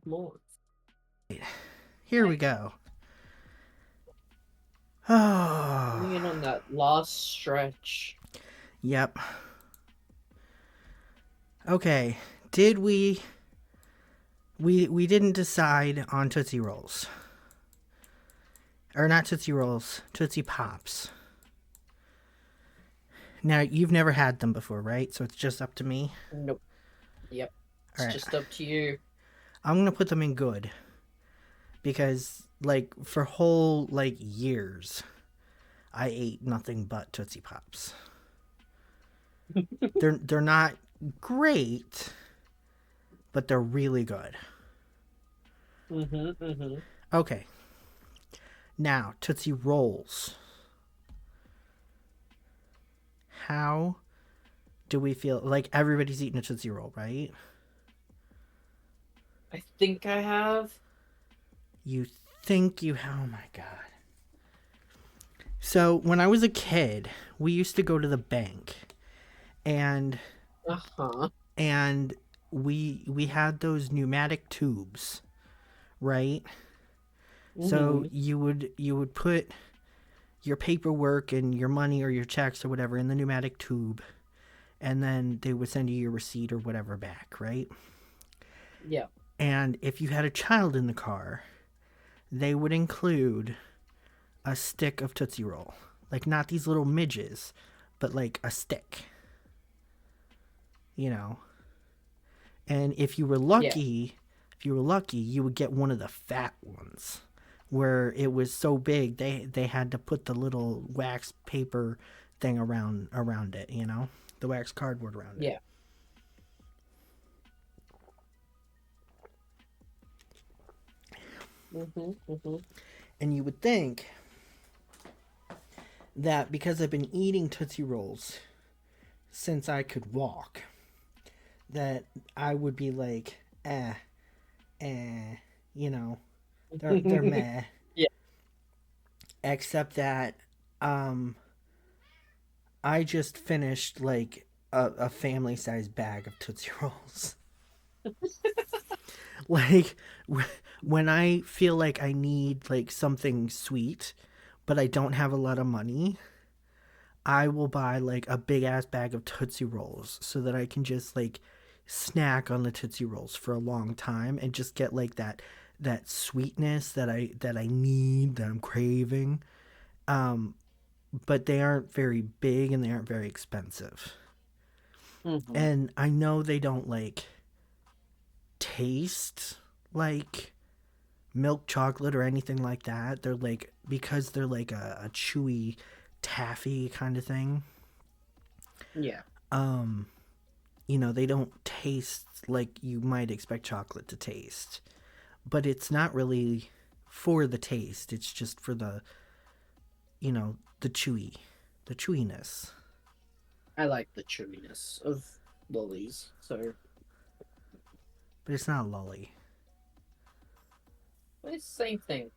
more. Here we Okay. go. Oh, Coming in on that last stretch. yep. Okay. Did we didn't decide on Tootsie Rolls. Or not Tootsie Rolls, Tootsie Pops. Now, you've never had them before, right? So it's just up to me. Nope. Yep. All It's right. just up to you. I'm going to put them in good because like for whole like years I ate nothing but Tootsie Pops. They're not great, but they're really good. Mm-hmm. Okay. Now, Tootsie Rolls. How do we feel? Like everybody's eating a Tootsie Roll, right? I think I have. You think you oh my god. So, when I was a kid, we used to go to the bank and Uh-huh. and we had those pneumatic tubes, right? So Mm-hmm. you would put your paperwork and your money or your checks or whatever in the pneumatic tube, and then they would send you your receipt or whatever back, right? Yeah. And if you had a child in the car, they would include a stick of Tootsie Roll. Like not these little midges, but like a stick, you know. And Yeah. if you were lucky, you would get one of the fat ones where it was so big they had to put the little wax paper thing around it, you know? The wax cardboard around it. Yeah. Mm-hmm. Mm-hmm. And you would think that because I've been eating Tootsie Rolls since I could walk, that I would be like, eh, you know, they're meh. Yeah. Except that um I just finished like a family size bag of Tootsie Rolls. Like when I feel like I need like something sweet, but I don't have a lot of money, I will buy like a big ass bag of Tootsie Rolls so that I can just like snack on the Tootsie Rolls for a long time and just get like that sweetness that I need, that I'm craving. Um but they aren't very big and they aren't very expensive. Mm-hmm. And I know they don't like taste like milk chocolate or anything like that. They're like because they're like a chewy taffy kind of thing. Yeah. Um, they don't taste like you might expect chocolate to taste. But it's not really for the taste. It's just for the the chewiness. I like the chewiness of lollies. So But it's not a lolly. it's the same thing.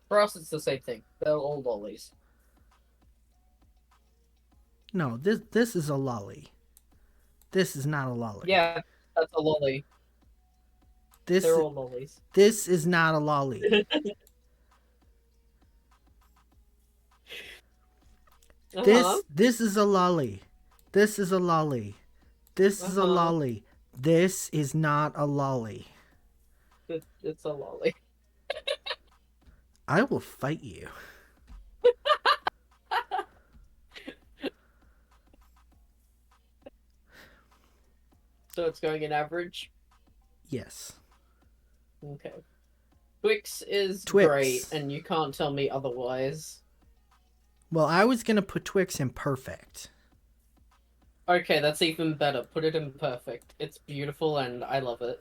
For us, it's the same thing. They're all lollies. No, this is a lolly. This is not a lolly. Yeah, that's a lolly. This They're all lollies. this is not a lolly. Uh-huh. This is a lolly. This is a lolly. This is a Uh-huh. lolly. This is not a lolly. It's a lolly. I will fight you. So it's going in average. Yes. Okay. Twix is great, Twix. and you can't tell me otherwise. Well, I was gonna put Twix in perfect. Okay, that's even better. Put it in perfect. It's beautiful, and I love it.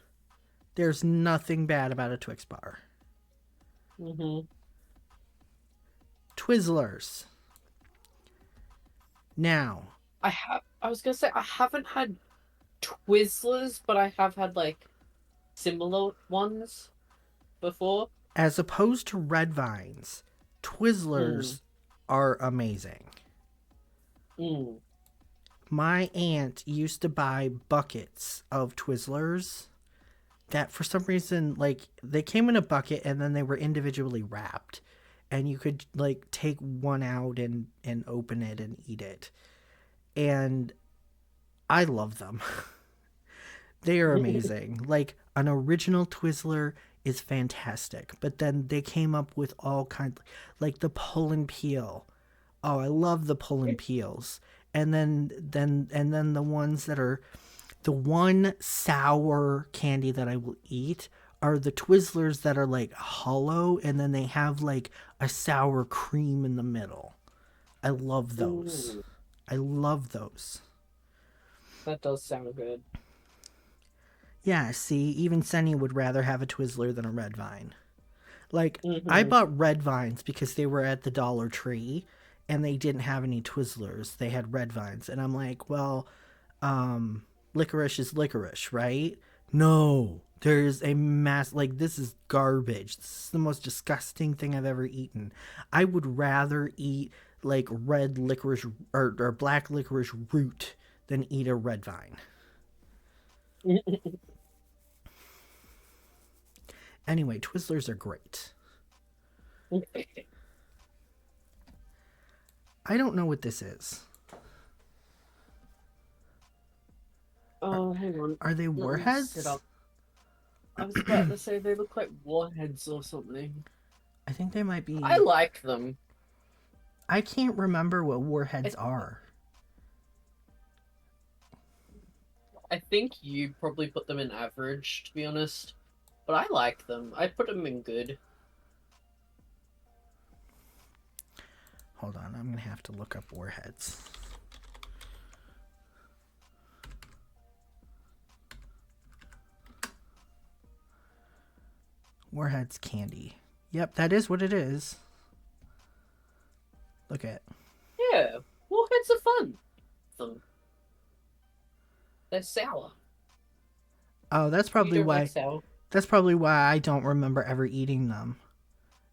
There's nothing bad about a Twix bar. Mm-hmm. Twizzlers. Now, I was gonna say I haven't had Twizzlers, but I have had like similar ones before. as opposed to Red Vines, Mm. Twizzlers are amazing. Mm. My aunt used to buy buckets of Twizzlers that for some reason, like, they came in a bucket and then they were individually wrapped, and you could like take one out and open it and eat it. And I love them. They are amazing. Like, an original Twizzler is fantastic, but then they came up with all kinds, like the pull and peel. Oh, I love the pull and peels. And then the ones that are the one sour candy that I will eat are the Twizzlers that are like hollow and then they have like a sour cream in the middle. I love those. Ooh, I love those. that does sound good. Yeah, see, even Senny would rather have a Twizzler than a Red Vine. Like, I Hmm. bought Red Vines because they were at the Dollar Tree and they didn't have any Twizzlers. They had Red Vines. And I'm like, well, licorice is licorice, right? No, there's a mass, like, this is garbage. This is the most disgusting thing I've ever eaten. I would rather eat like red licorice or black licorice root than eat a red vine. Anyway, Twizzlers are great. I don't know what this is. Are, Oh, hang on. are they Let me sit warheads? up. I was about to say they look like warheads or something. I think they might I be. like them. I can't remember what warheads I, are. I think you probably put them in average, to be honest. But I like them. I put them in good. Hold on, I'm gonna have to look up warheads. Warheads candy. Yep, that is what it is. Look at. Yeah, warheads are fun. Them. They're sour. Oh, that's You probably don't like why. sour? That's probably why I don't remember ever eating them.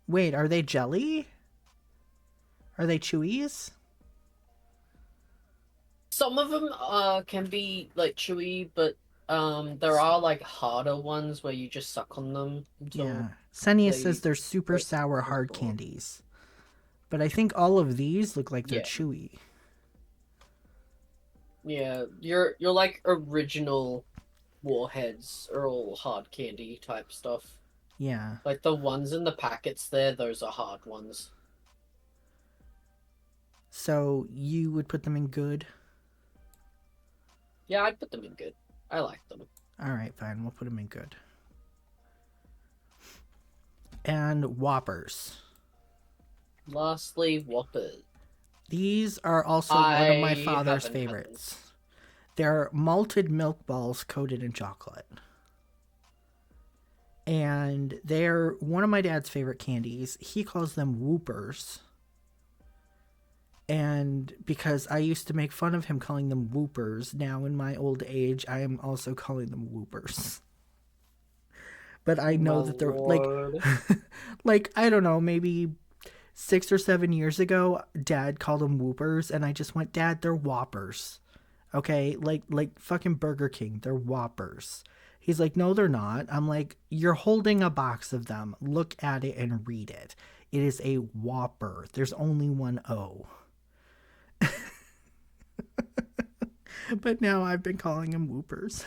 Wait, are they jelly? Are they chewies? Some of them can be like chewy, but there are like harder ones where you just suck on them until Yeah. Senia says they they're super like sour are hard gone. candies. But I think all of these look like they're Yeah, chewy. yeah. You're like original warheads are all hard candy type stuff. Yeah. Like the ones in the packets there, those are hard ones. So you would put them in good? Yeah, I'd put them in good. I like them. All right, fine. We'll put them in good. And Whoppers. Lastly, Whoppers. These are also one of my I father's haven't had them. favorites. They're malted milk balls coated in chocolate. And they're one of my dad's favorite candies. He calls them Whoopers. And because I used to make fun of him calling them Whoopers, now in my old age, I am also calling them Whoopers. But I My know that they're like, lord. like, I don't know, maybe 6 or 7 years ago, Dad called them Whoopers, and I just went, Dad, they're Whoppers. Okay, like fucking Burger King, they're Whoppers. He's like, no, they're not. I'm like, you're holding a box of them. Look at it and read it. It is a Whopper. There's only one O. But now I've been calling them Whoopers.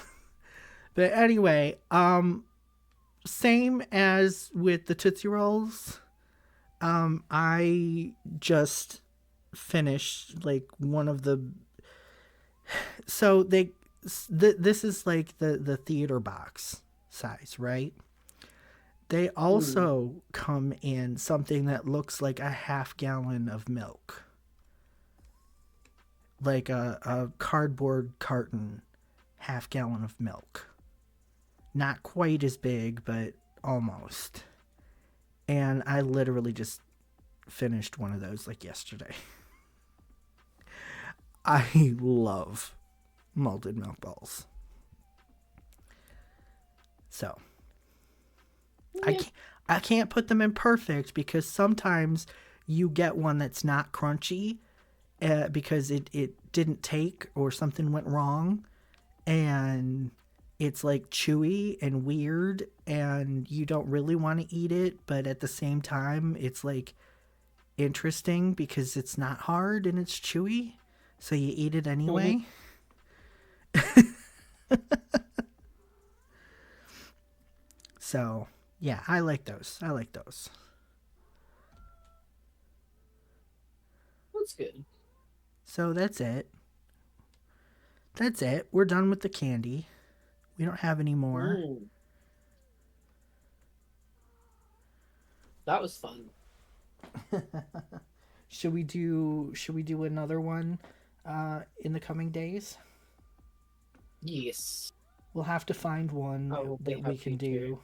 But anyway, same as with the Tootsie Rolls. I just finished like one of the. So this is like the theater box size, right? They Hmm. also come in something that looks like a half gallon of milk, like a cardboard carton, half gallon of milk. Not quite as big, but almost. And I literally just finished one of those like yesterday. I love malted milk balls. So I Yeah. can't, I can't put them in perfect because sometimes you get one that's not crunchy because it didn't take or something went wrong. And it's like chewy and weird, and you don't really want to eat it, but at the same time, it's like interesting because it's not hard and it's chewy, so you eat it Mhm. anyway. So, yeah, I like those. I like those. That's good. So that's it. That's it. We're done with the candy. We don't have any more. Mm, that was fun. Should we do another one in the coming days? Yes, We'll have to find one I will be that we can happy to. do.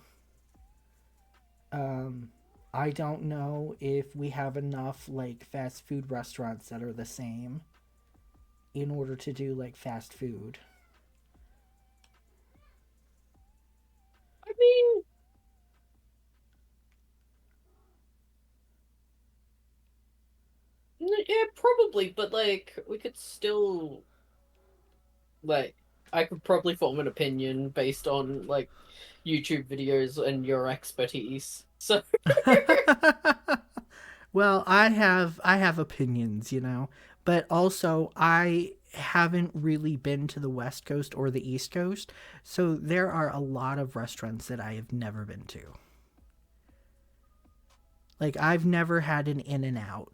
Um I don't know if we have enough like fast food restaurants that are the same in order to do like fast food. I mean, yeah, probably, but like we could still like I could probably form an opinion based on like YouTube videos and your expertise. So Well, I have opinions, but also I haven't really been to the West Coast or the East Coast, so there are a lot of restaurants that I have never been to. Like I've never had an In and Out,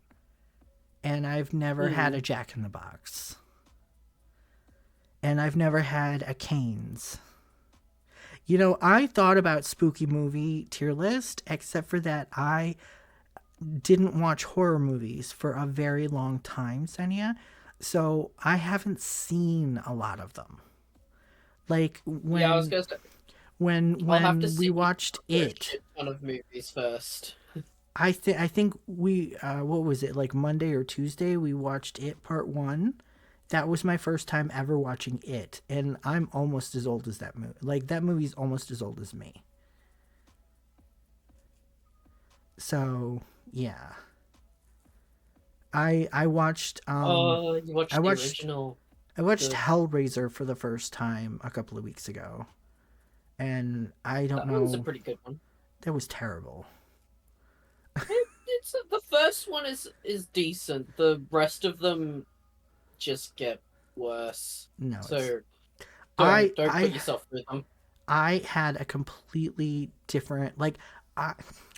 and I've never had a mm, Jack in the Box, and I've never had a Cane's. I thought about spooky movie tier list, except for that I didn't watch horror movies for a very long time, Senya. So I haven't seen a lot of them. Like yeah, I was when gonna say when I'll have to when we sit you watched through a it, shit ton of movies first. I think we what was it, like Monday or Tuesday we watched it part 1. That was my first time ever watching it, and I'm almost as old as that movie. Like that movie's almost as old as me. So, yeah. I watched You I watched the watched original. I watched The Hellraiser for the first time a couple of weeks ago, and I don't That one's a know, pretty good one. that was terrible. It's the first one is decent. The rest of them just get worse. No, it's So I don't put I yourself through them. I had a completely different, like, I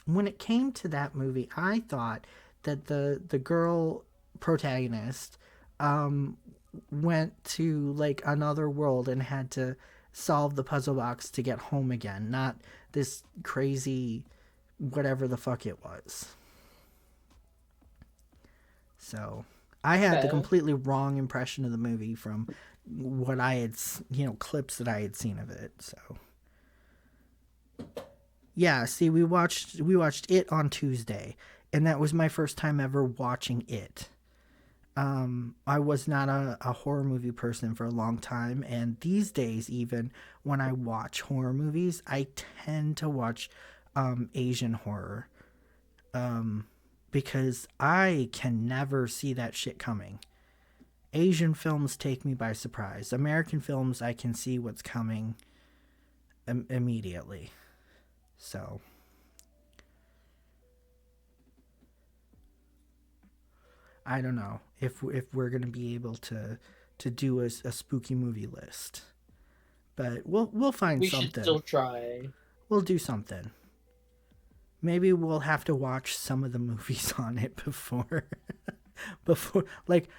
when it came to that movie, I thought that the girl protagonist um went to like another world and had to solve the puzzle box to get home again, not this crazy whatever the fuck it was. So I had the Fair. completely wrong impression of the movie from what I had, clips that I had seen of it. So yeah, see, we watched it on Tuesday, and that was my first time ever watching it. I was not a horror movie person for a long time, and these days, even when I watch horror movies, I tend to watch Asian horror because I can never see that shit coming. Asian films take me by surprise. American films, I can see what's coming immediately. So, I don't know if we're gonna be able to do a spooky movie list, but we'll find We should something. still try. We'll do something. Maybe we'll have to watch some of the movies on it before like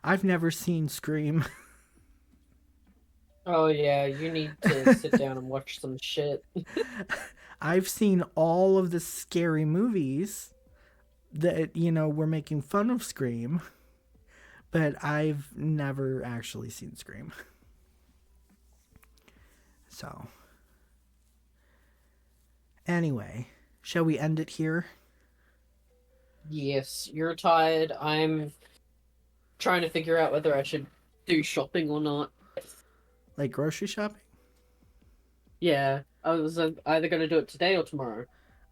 I've never seen Scream. Oh yeah, you need to sit down and watch some shit. I've seen all of the scary movies that were making fun of Scream, but I've never actually seen Scream. So, anyway, shall we end it here? Yes, you're tired. I'm trying to figure out whether I should do shopping or not. Like grocery shopping? Yeah, I was either going to do it today or tomorrow.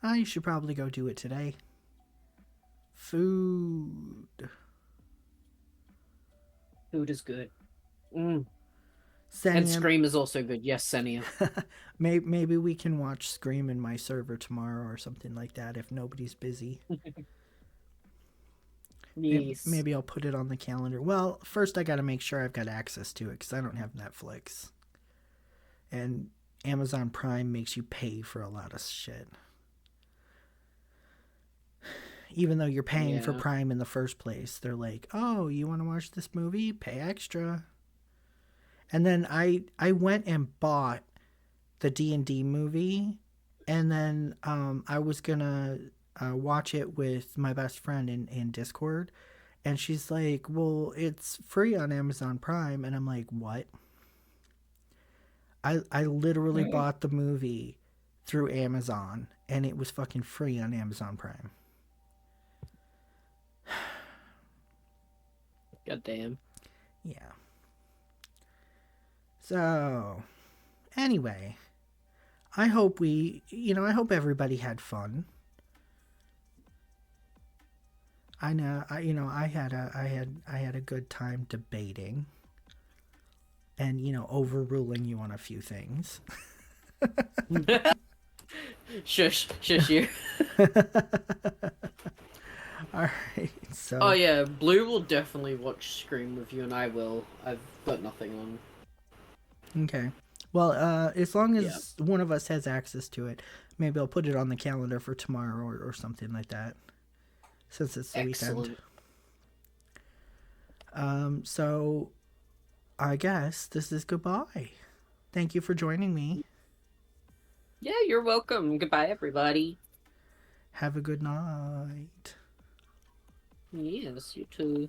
I should probably go do it today. Food. Food is good. Mm. And Senium. Scream is also good. Yes, Senia. Maybe we can watch Scream in my server tomorrow or something like that if nobody's busy. Yes. Maybe I'll put it on the calendar. Well, first I got to make sure I've got access to it because I don't have Netflix. And Amazon Prime makes you pay for a lot of shit. Even though you're paying for Yeah. Prime in the first place, they're like, "Oh, you want to watch this movie? Pay extra." And then I went and bought the D&D movie, and then I was gonna watch it with my best friend in Discord, and she's like, "Well, it's free on Amazon Prime," and I'm like, "What?" I literally bought the movie through Amazon, and it was fucking free on Amazon Prime. God damn. Yeah. So anyway, I hope everybody had fun. I know, I had a good time debating and overruling you on a few things. Shush, shush you. All right, Oh so yeah, Blue will definitely watch Scream with you, and I will. I've got nothing on. okay. Well, as long Yeah. as one of us has access to it, maybe I'll put it on the calendar for tomorrow or something like that, since it's the weekend. Excellent. So I guess this is goodbye. Thank you for joining me. Yeah, you're welcome. Goodbye, everybody. Have a good night. Yes, you too.